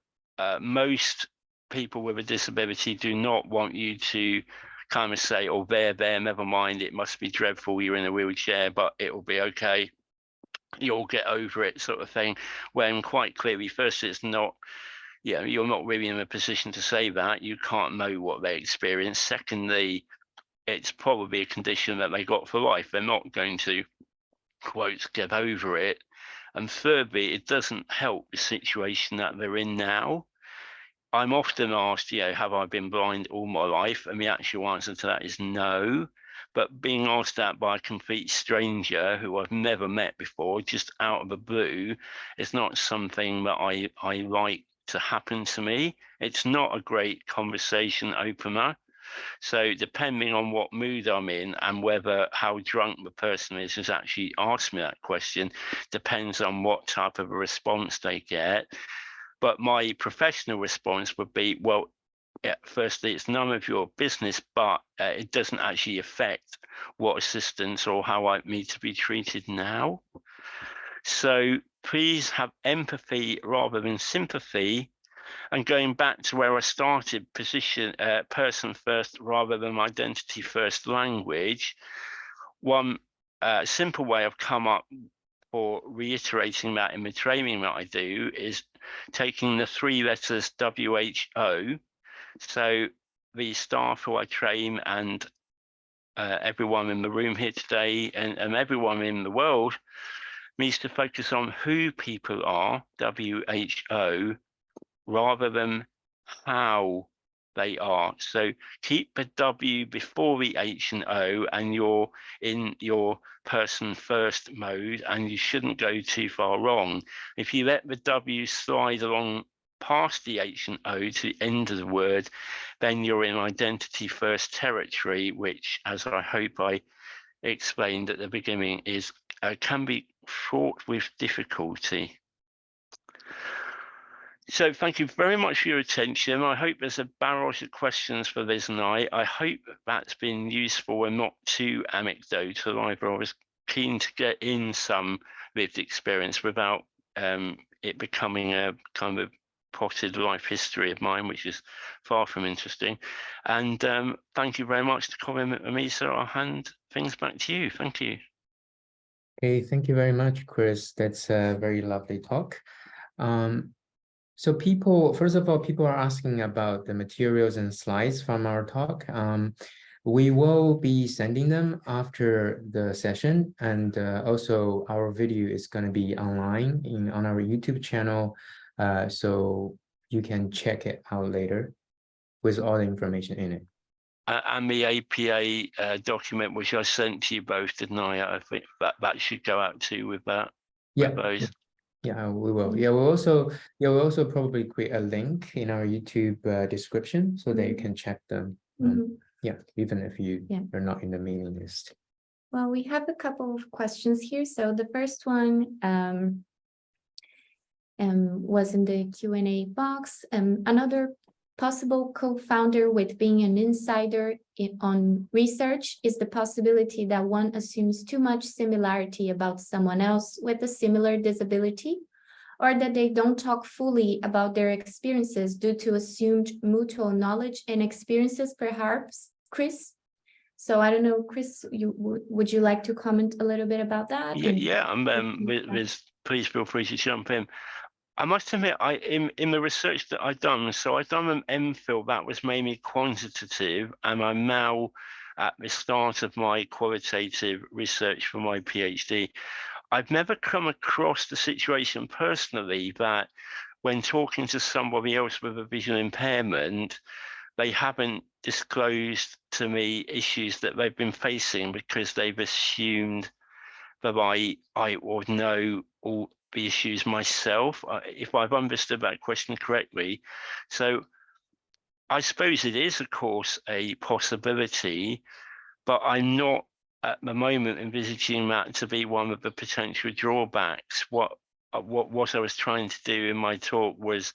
most people with a disability do not want you to kind of say, oh, there, never mind, it must be dreadful, you're in a wheelchair, but it will be okay, you'll get over it, sort of thing, when quite clearly, first, it's not, you're not really in a position to say that, you can't know what they experience. Secondly, it's probably a condition that they got for life, they're not going to, quote, get over it. And thirdly, it doesn't help the situation that they're in now. I'm often asked, have I been blind all my life? And the actual answer to that is no. But being asked that by a complete stranger who I've never met before, just out of the blue, is not something that I like to happen to me. It's not a great conversation opener. So depending on what mood I'm in and whether how drunk the person is who's actually asked me that question, depends on what type of a response they get. But my professional response would be, well, firstly, it's none of your business, but it doesn't actually affect what assistance or how I need to be treated now. So please have empathy rather than sympathy. And going back to where I started, person first rather than identity first language, one simple way I've come up for reiterating that in the training that I do is taking the 3 letters WHO. So the staff who I train and everyone in the room here today and everyone in the world needs to focus on who people are, WHO, rather than how they are. So keep the W before the H and O, and you're in your person first mode, and you shouldn't go too far wrong. If you let the W slide along past the H and O to the end of the word, then you're in identity first territory, which, as I hope I explained at the beginning, is can be fraught with difficulty. So thank you very much for your attention. I hope there's a barrage of questions for Liz and I hope that's been useful and not too anecdotal either. I was keen to get in some lived experience without it becoming a kind of potted life history of mine, which is far from interesting. And thank you very much to Colin and me. So I'll hand things back to you. Thank you. Okay, thank you very much, Chris. That's a very lovely talk. So first of all, people are asking about the materials and slides from our talk. We will be sending them after the session, and also our video is going to be online on our YouTube channel, so you can check it out later with all the information in it. And the APA document, which I sent to you both, didn't I? I think that should go out too with that. Yeah. With those. Yeah, we will. Yeah, we'll also probably create a link in our YouTube description so that you can check them. Yeah, even if you are not in the mailing list. Well, we have a couple of questions here. So the first one was in the Q&A box. Another possible co-founder with being an insider on research is the possibility that one assumes too much similarity about someone else with a similar disability, or that they don't talk fully about their experiences due to assumed mutual knowledge and experiences, perhaps, Chris? So I don't know, Chris, would you like to comment a little bit about that? Yeah, please feel free to jump in. I must admit, in the research that I've done, so I've done an MPhil that was mainly quantitative, and I'm now at the start of my qualitative research for my PhD. I've never come across the situation personally that when talking to somebody else with a visual impairment, they haven't disclosed to me issues that they've been facing because they've assumed that I would know all the issues myself, if I've understood that question correctly. So I suppose it is, of course, a possibility, but I'm not at the moment envisaging that to be one of the potential drawbacks. What I was trying to do in my talk was,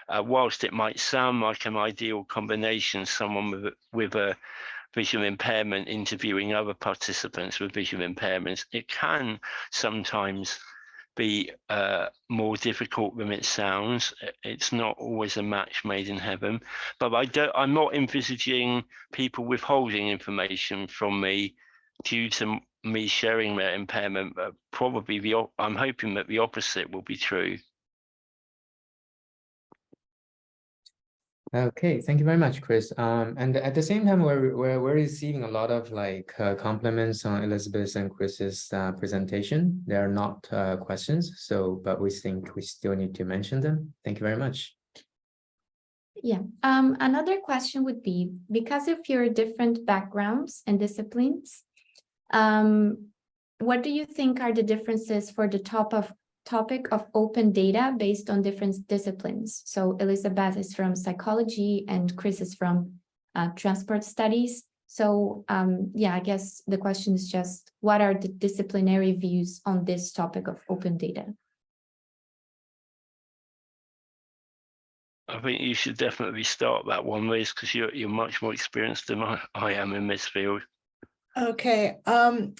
whilst it might sound like an ideal combination, someone with a visual impairment interviewing other participants with visual impairments, it can sometimes be more difficult than it sounds. It's not always a match made in heaven, but I'm not envisaging people withholding information from me due to me sharing their impairment. Probably I'm hoping that the opposite will be true. Okay, thank you very much, Chris. And at the same time, we're receiving a lot of compliments on Elizabeth and Chris's presentation. They are not questions, but we think we still need to mention them. Thank you very much. Yeah. Another question would be, because of your different backgrounds and disciplines, what do you think are the differences for the topic of open data based on different disciplines? So Elizabeth is from psychology and Chris is from transport studies. So yeah, I guess the question is just, what are the disciplinary views on this topic of open data? I think you should definitely start that one, Liz, because you're much more experienced than I am in this field. Okay.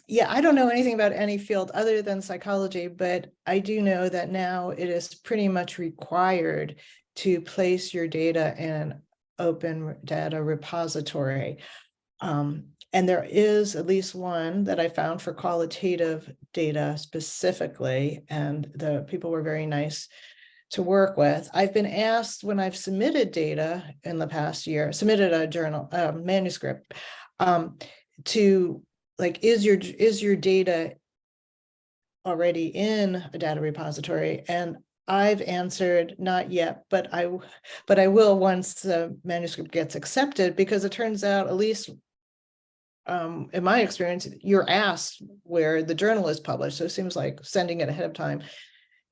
Yeah, I don't know anything about any field other than psychology, but I do know that now it is pretty much required to place your data in an open data repository. And there is at least one that I found for qualitative data specifically, and the people were very nice to work with. I've been asked when I've submitted data in the past year, submitted a journal, manuscript, to is your data already in a data repository? And I've answered not yet, but I will once the manuscript gets accepted, because it turns out, at least in my experience, you're asked where the journal is published. So it seems like sending it ahead of time,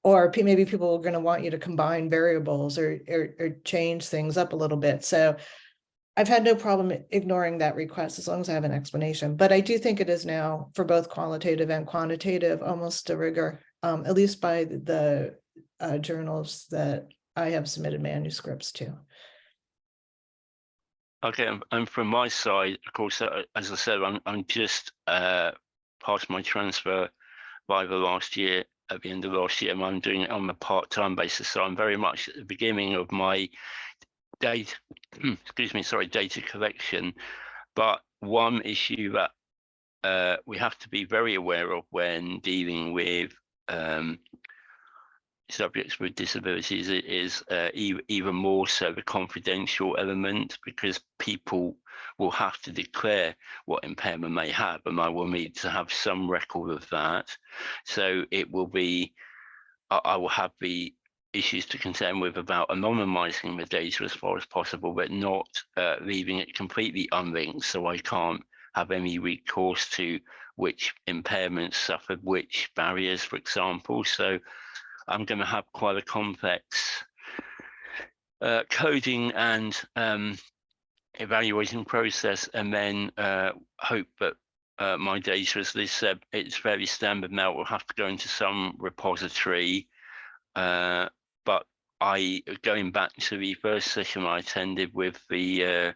or maybe people are going to want you to combine variables or change things up a little bit. So I've had no problem ignoring that request as long as I have an explanation. But I do think it is now, for both qualitative and quantitative, almost a rigor, at least by the journals that I have submitted manuscripts to. Okay, and from my side, of course, as I said, I'm just past my transfer by the last year. At the end of last year, and I'm doing it on a part-time basis. So I'm very much at the beginning of my data, data collection. But one issue that we have to be very aware of when dealing with subjects with disabilities is even more so the confidential element, because people will have to declare what impairment they have, and I will need to have some record of that. So it will be, I will have the issues to contend with about anonymizing the data as far as possible, but not leaving it completely unlinked, so I can't have any recourse to which impairments suffered which barriers, for example. So I'm going to have quite a complex coding and evaluating process, and then hope that my data, as Liz said, it's very standard now, will have to go into some repository. But going back to the first session I attended with the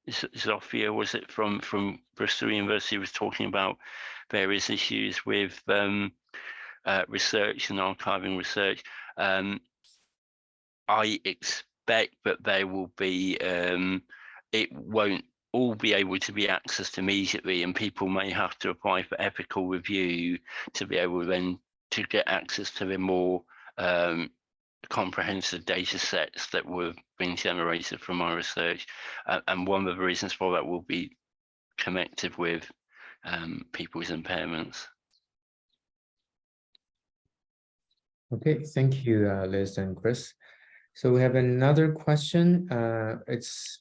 Zofia, was it from Bristol University, was talking about various issues with research and archiving research. I expect that there will be, it won't all be able to be accessed immediately, and people may have to apply for ethical review to be able then to get access to the more comprehensive data sets that were being generated from my research. And one of the reasons for that will be connected with people's impairments. Okay, thank you, Liz and Chris. So we have another question. It's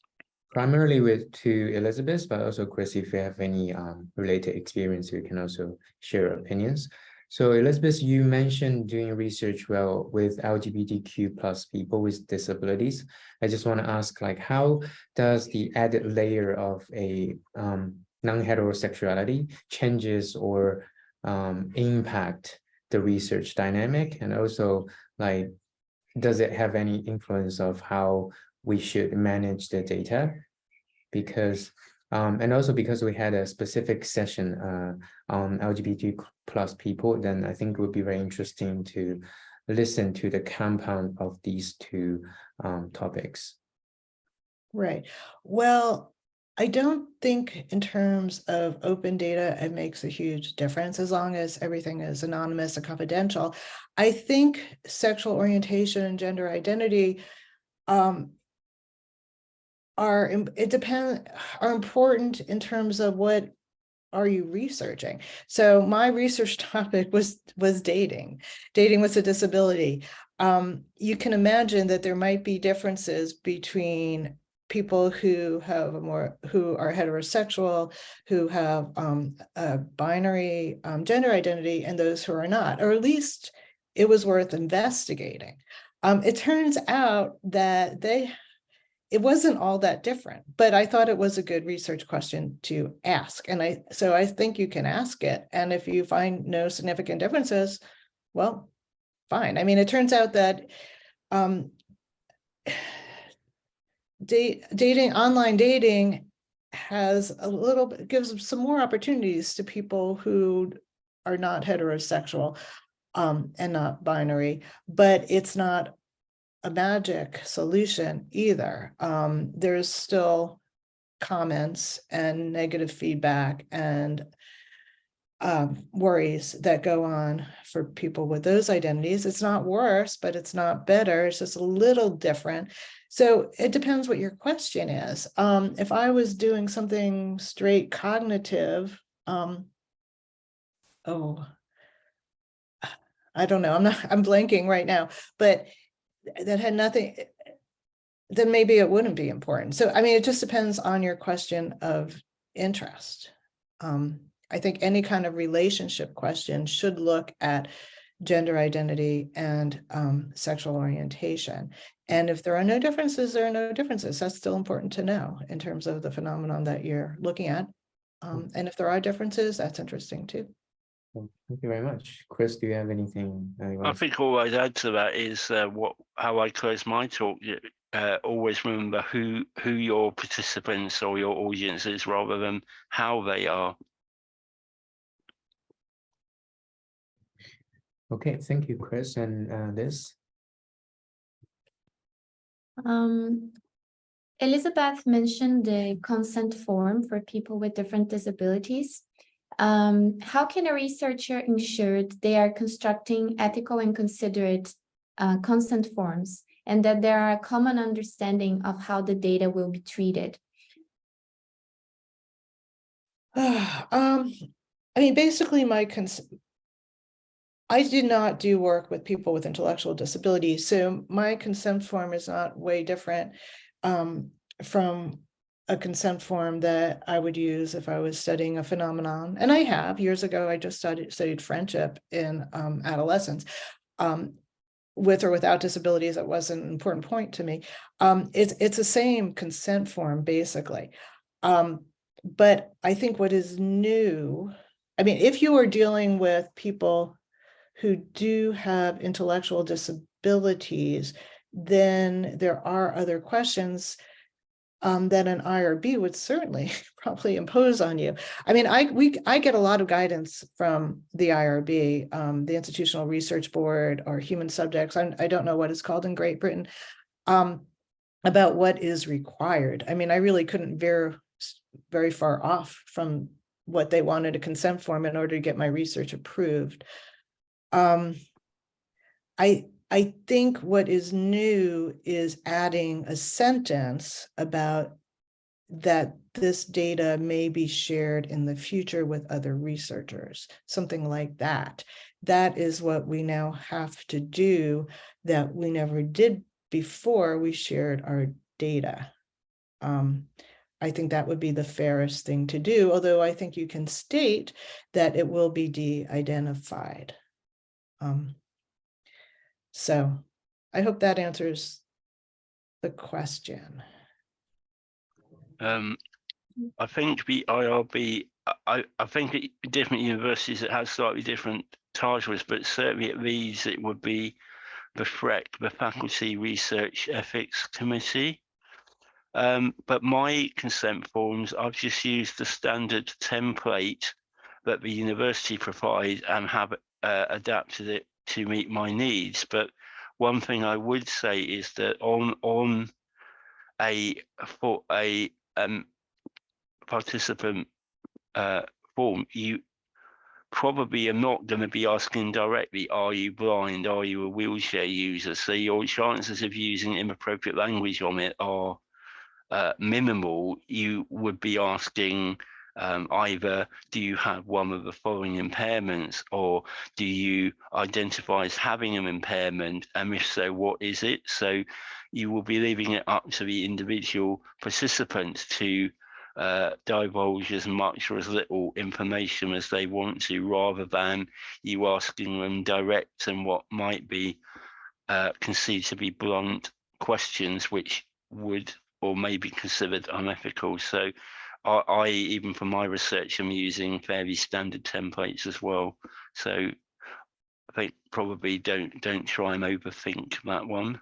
primarily to Elizabeth, but also Chris, if you have any related experience, you can also share opinions. So Elizabeth, you mentioned doing research with LGBTQ plus people with disabilities. I just want to ask, like, how does the added layer of a non-heterosexuality changes or impact the research dynamic? And also, like, does it have any influence of how we should manage the data? Because and also because we had a specific session on LGBT plus people, then I think it would be very interesting to listen to the compound of these two topics. Right. Well, I don't think in terms of open data, it makes a huge difference as long as everything is anonymous and confidential. I think sexual orientation and gender identity are important in terms of what are you researching. So my research topic was dating with a disability. You can imagine that there might be differences between people who are heterosexual, who have a binary gender identity, and those who are not, or at least it was worth investigating. It turns out that it wasn't all that different, but I thought it was a good research question to ask. And so I think you can ask it. And if you find no significant differences, well, fine. I mean, it turns out that online dating gives some more opportunities to people who are not heterosexual and not binary, but it's not a magic solution either. There's still comments and negative feedback and worries that go on for people with those identities. It's not worse, but it's not better. It's just a little different. So it depends what your question is. If I was doing something straight cognitive, I don't know, I'm blanking right now, but that had nothing, then maybe it wouldn't be important. So, I mean, it just depends on your question of interest. I think any kind of relationship question should look at gender identity and sexual orientation. And if there are no differences, there are no differences. That's still important to know in terms of the phenomenon that you're looking at. And if there are differences, that's interesting too. Thank you very much. Chris, do you have anything? I think all I'd add to that is how I close my talk. Always remember who your participants or your audience is rather than how they are. Okay, thank you, Chris and Liz. Elizabeth mentioned the consent form for people with different disabilities. How can a researcher ensure they are constructing ethical and considerate consent forms, and that there are a common understanding of how the data will be treated? I mean, basically, I did not do work with people with intellectual disabilities, so my consent form is not way different from a consent form that I would use if I was studying a phenomenon. And I have, years ago, I just studied friendship in adolescence. with or without disabilities, that was an important point to me. It's the same consent form, basically. But I think what is new, I mean, if you are dealing with people who do have intellectual disabilities, then there are other questions that an IRB would certainly probably impose on you. I mean, I get a lot of guidance from the IRB, the Institutional Research Board, or Human Subjects. I don't know what it's called in Great Britain, about what is required. I mean, I really couldn't veer very far off from what they wanted a consent form in order to get my research approved. I think what is new is adding a sentence about that this data may be shared in the future with other researchers, something like that. That is what we now have to do that we never did before we shared our data. I think that would be the fairest thing to do, although I think you can state that it will be de-identified. So I hope that answers the question. I think the IRB, I think at different universities it has slightly different titles, but certainly at these it would be the FREC, the Faculty Research Ethics Committee. But my consent forms, I've just used the standard template that the university provides and have adapted it to meet my needs. But one thing I would say is that on a participant form, you probably are not going to be asking directly, are you blind, are you a wheelchair user? So your chances of using inappropriate language on it are minimal. You would be asking either, do you have one of the following impairments, or do you identify as having an impairment, and if so, what is it? So you will be leaving it up to the individual participants to divulge as much or as little information as they want to, rather than you asking them direct and what might be considered to be blunt questions, which would or may be considered unethical. So I even for my research, I'm using fairly standard templates as well. So I think probably don't try and overthink that one.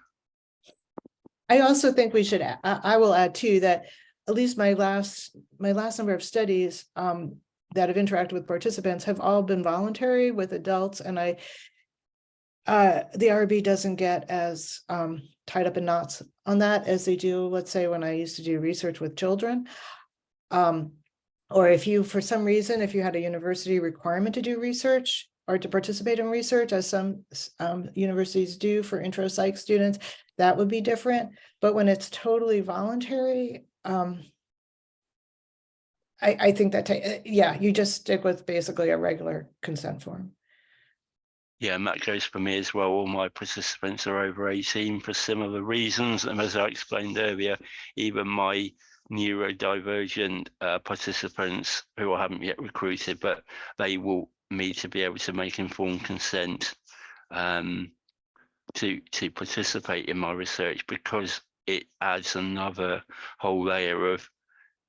I also think we should, I will add too, that at least my last number of studies that have interacted with participants have all been voluntary with adults, and the IRB doesn't get as tied up in knots on that as they do, let's say, when I used to do research with children. Or if you, for some reason, if you had a university requirement to do research or to participate in research, as some universities do for intro psych students, that would be different. But when it's totally voluntary, I think that, yeah, you just stick with basically a regular consent form. Yeah, and that goes for me as well. All my participants are over 18 for similar reasons. And as I explained earlier, even my neurodivergent participants who I haven't yet recruited, but they will need to be able to make informed consent to participate in my research, because it adds another whole layer of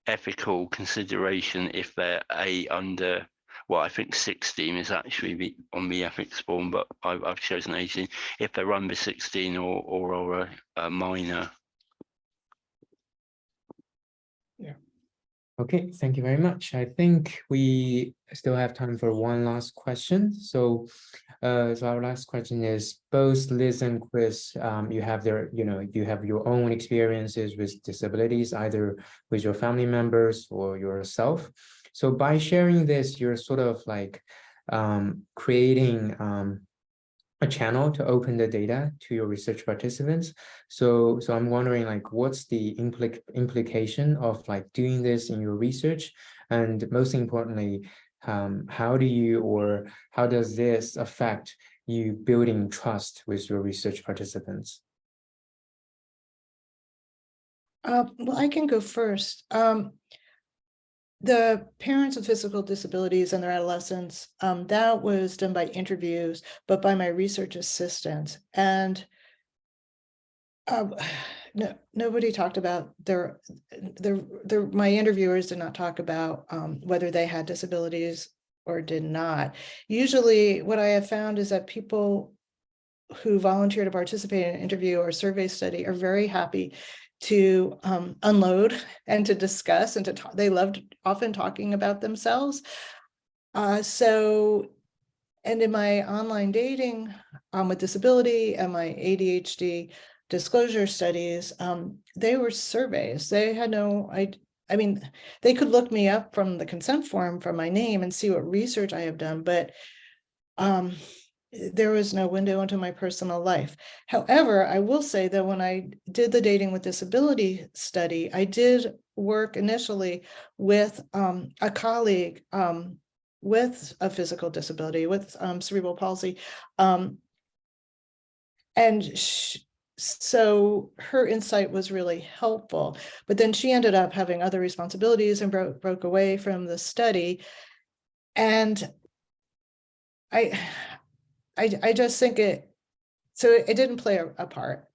ethical consideration if they're under, well, I think 16 is actually on the ethics form, but I've chosen 18, if they're under 16 or a minor. Yeah. Okay, thank you very much. I think we still have time for one last question. So our last question is, both Liz and Chris, you have you have your own experiences with disabilities, either with your family members or yourself. So by sharing this, you're sort of like creating a channel to open the data to your research participants. So I'm wondering, like, what's the implication of like doing this in your research? And most importantly, how does this affect you building trust with your research participants? Well, I can go first. the parents with physical disabilities and their adolescents, that was done by interviews, but by my research assistant. And no, nobody talked about my interviewers did not talk about whether they had disabilities or did not. Usually what I have found is that people who volunteer to participate in an interview or survey study are very happy to unload and to discuss and to talk. They loved often talking about themselves. So, and in my online dating with disability and my ADHD disclosure studies, they were surveys. They had no, I mean, they could look me up from the consent form from my name and see what research I have done, but there was no window into my personal life. However, I will say that when I did the dating with disability study, I did work initially with a colleague with a physical disability, with cerebral palsy. So her insight was really helpful, but then she ended up having other responsibilities and broke away from the study. And I just think it didn't play a part.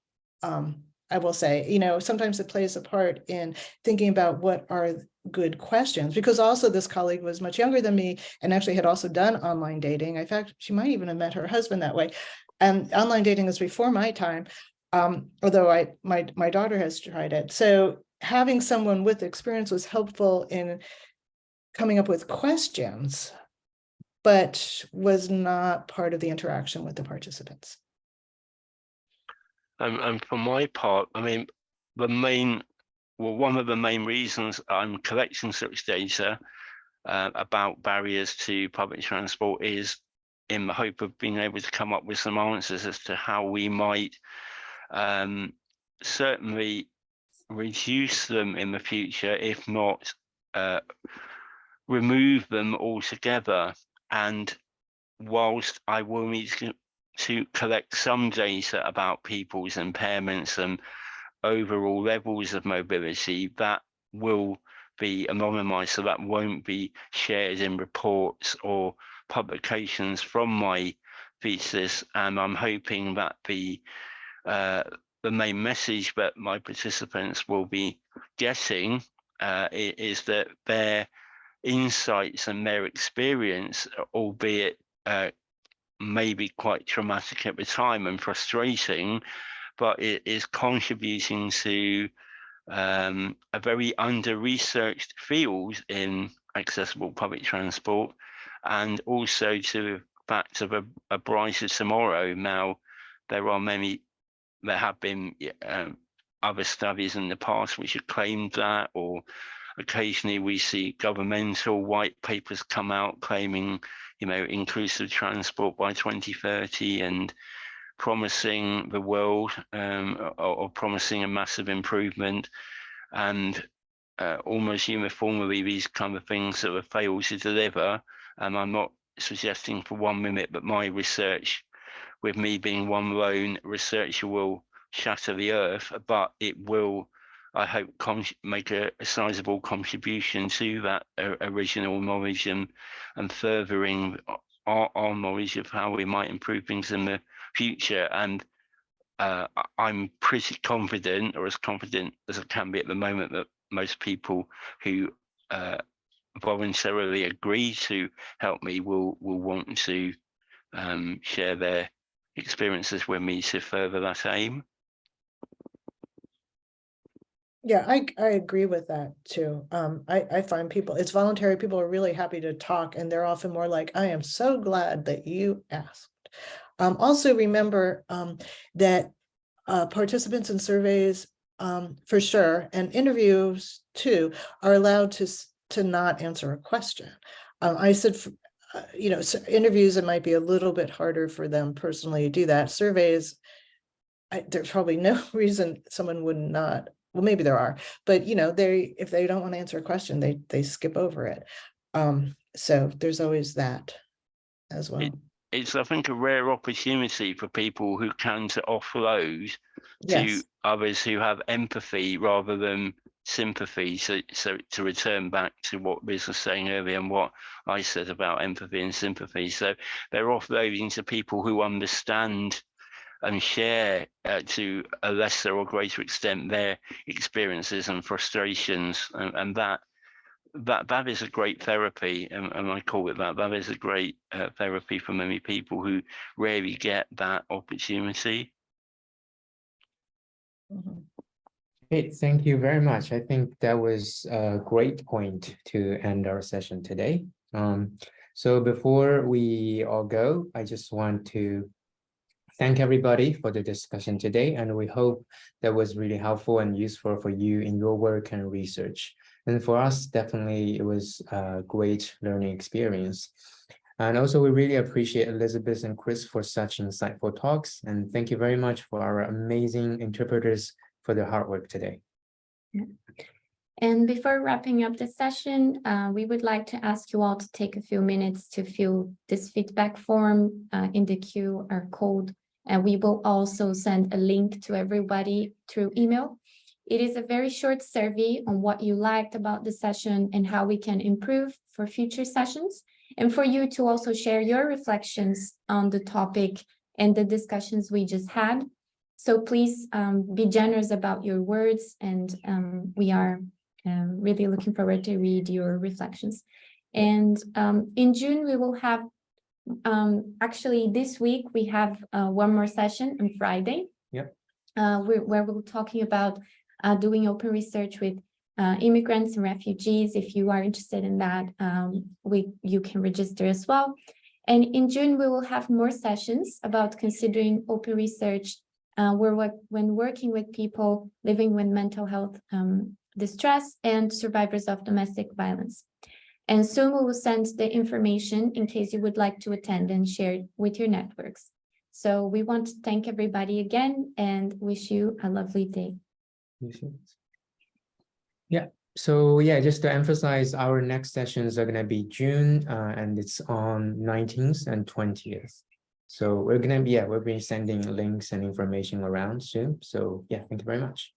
I will say, you know, sometimes it plays a part in thinking about what are good questions, because also this colleague was much younger than me and actually had also done online dating. In fact, she might even have met her husband that way. And online dating is before my time, although my daughter has tried it. So having someone with experience was helpful in coming up with questions, but was not part of the interaction with the participants. And for my part, I mean, one of the main reasons I'm collecting such data about barriers to public transport is in the hope of being able to come up with some answers as to how we might certainly reduce them in the future, if not remove them altogether. And whilst I will need to collect some data about people's impairments and overall levels of mobility, that will be anonymized, so that won't be shared in reports or publications from my thesis. And I'm hoping that the main message that my participants will be getting is that their insights and their experience, albeit maybe quite traumatic at the time and frustrating, but it is contributing to a very under-researched field in accessible public transport, and also to the fact of a brighter tomorrow. Now, there have been other studies in the past which have claimed that, or occasionally we see governmental white papers come out claiming, you know, inclusive transport by 2030 and promising the world or promising a massive improvement, and almost uniformly these kind of things that have failed to deliver. And I'm not suggesting for 1 minute that my research, with me being one lone researcher, will shatter the earth, but it will, I hope, make a sizable contribution to that original knowledge and furthering our knowledge of how we might improve things in the future. And I'm pretty confident, or as confident as I can be at the moment, that most people who voluntarily agree to help me will want to share their experiences with me to further that aim. Yeah, I agree with that too. I find people, it's voluntary, people are really happy to talk, and they're often more like, I am so glad that you asked. Also remember that participants in surveys, for sure, and interviews too, are allowed to not answer a question. I said, you know, so interviews, it might be a little bit harder for them personally to do that. Surveys, there's probably no reason someone would not. Well, maybe there are, but you know, if they don't want to answer a question, they skip over it. So there's always that as well. It's, I think, a rare opportunity for people who can to offload Yes. to others who have empathy rather than sympathy. So to return back to what Liz was saying earlier and what I said about empathy and sympathy. So they're offloading to people who understand and share to a lesser or greater extent their experiences and frustrations, and that is a great therapy, and I call it that. That is a great therapy for many people who rarely get that opportunity. Great, thank you very much. I think that was a great point to end our session today. So before we all go, I just want to thank everybody for the discussion today, and we hope that was really helpful and useful for you in your work and research. And for us, definitely, it was a great learning experience. And also, we really appreciate Elizabeth and Chris for such insightful talks. And thank you very much for our amazing interpreters for their hard work today. And before wrapping up the session, we would like to ask you all to take a few minutes to fill this feedback form in the QR code. And we will also send a link to everybody through email. It is a very short survey on what you liked about the session and how we can improve for future sessions, and for you to also share your reflections on the topic and the discussions we just had. So please be generous about your words, and we are really looking forward to read your reflections. And in June, we will have, actually this week, we have one more session on Friday. Yep. Where we're talking about doing open research with immigrants and refugees. If you are interested in that, you can register as well. And in June, we will have more sessions about considering open research when working with people living with mental health distress and survivors of domestic violence. And soon we will send the information in case you would like to attend and share it with your networks. So we want to thank everybody again and wish you a lovely day. Yeah, so yeah, just to emphasize, our next sessions are going to be June and it's on 19th and 20th. So we're going to be, we'll be sending links and information around soon. So yeah, thank you very much.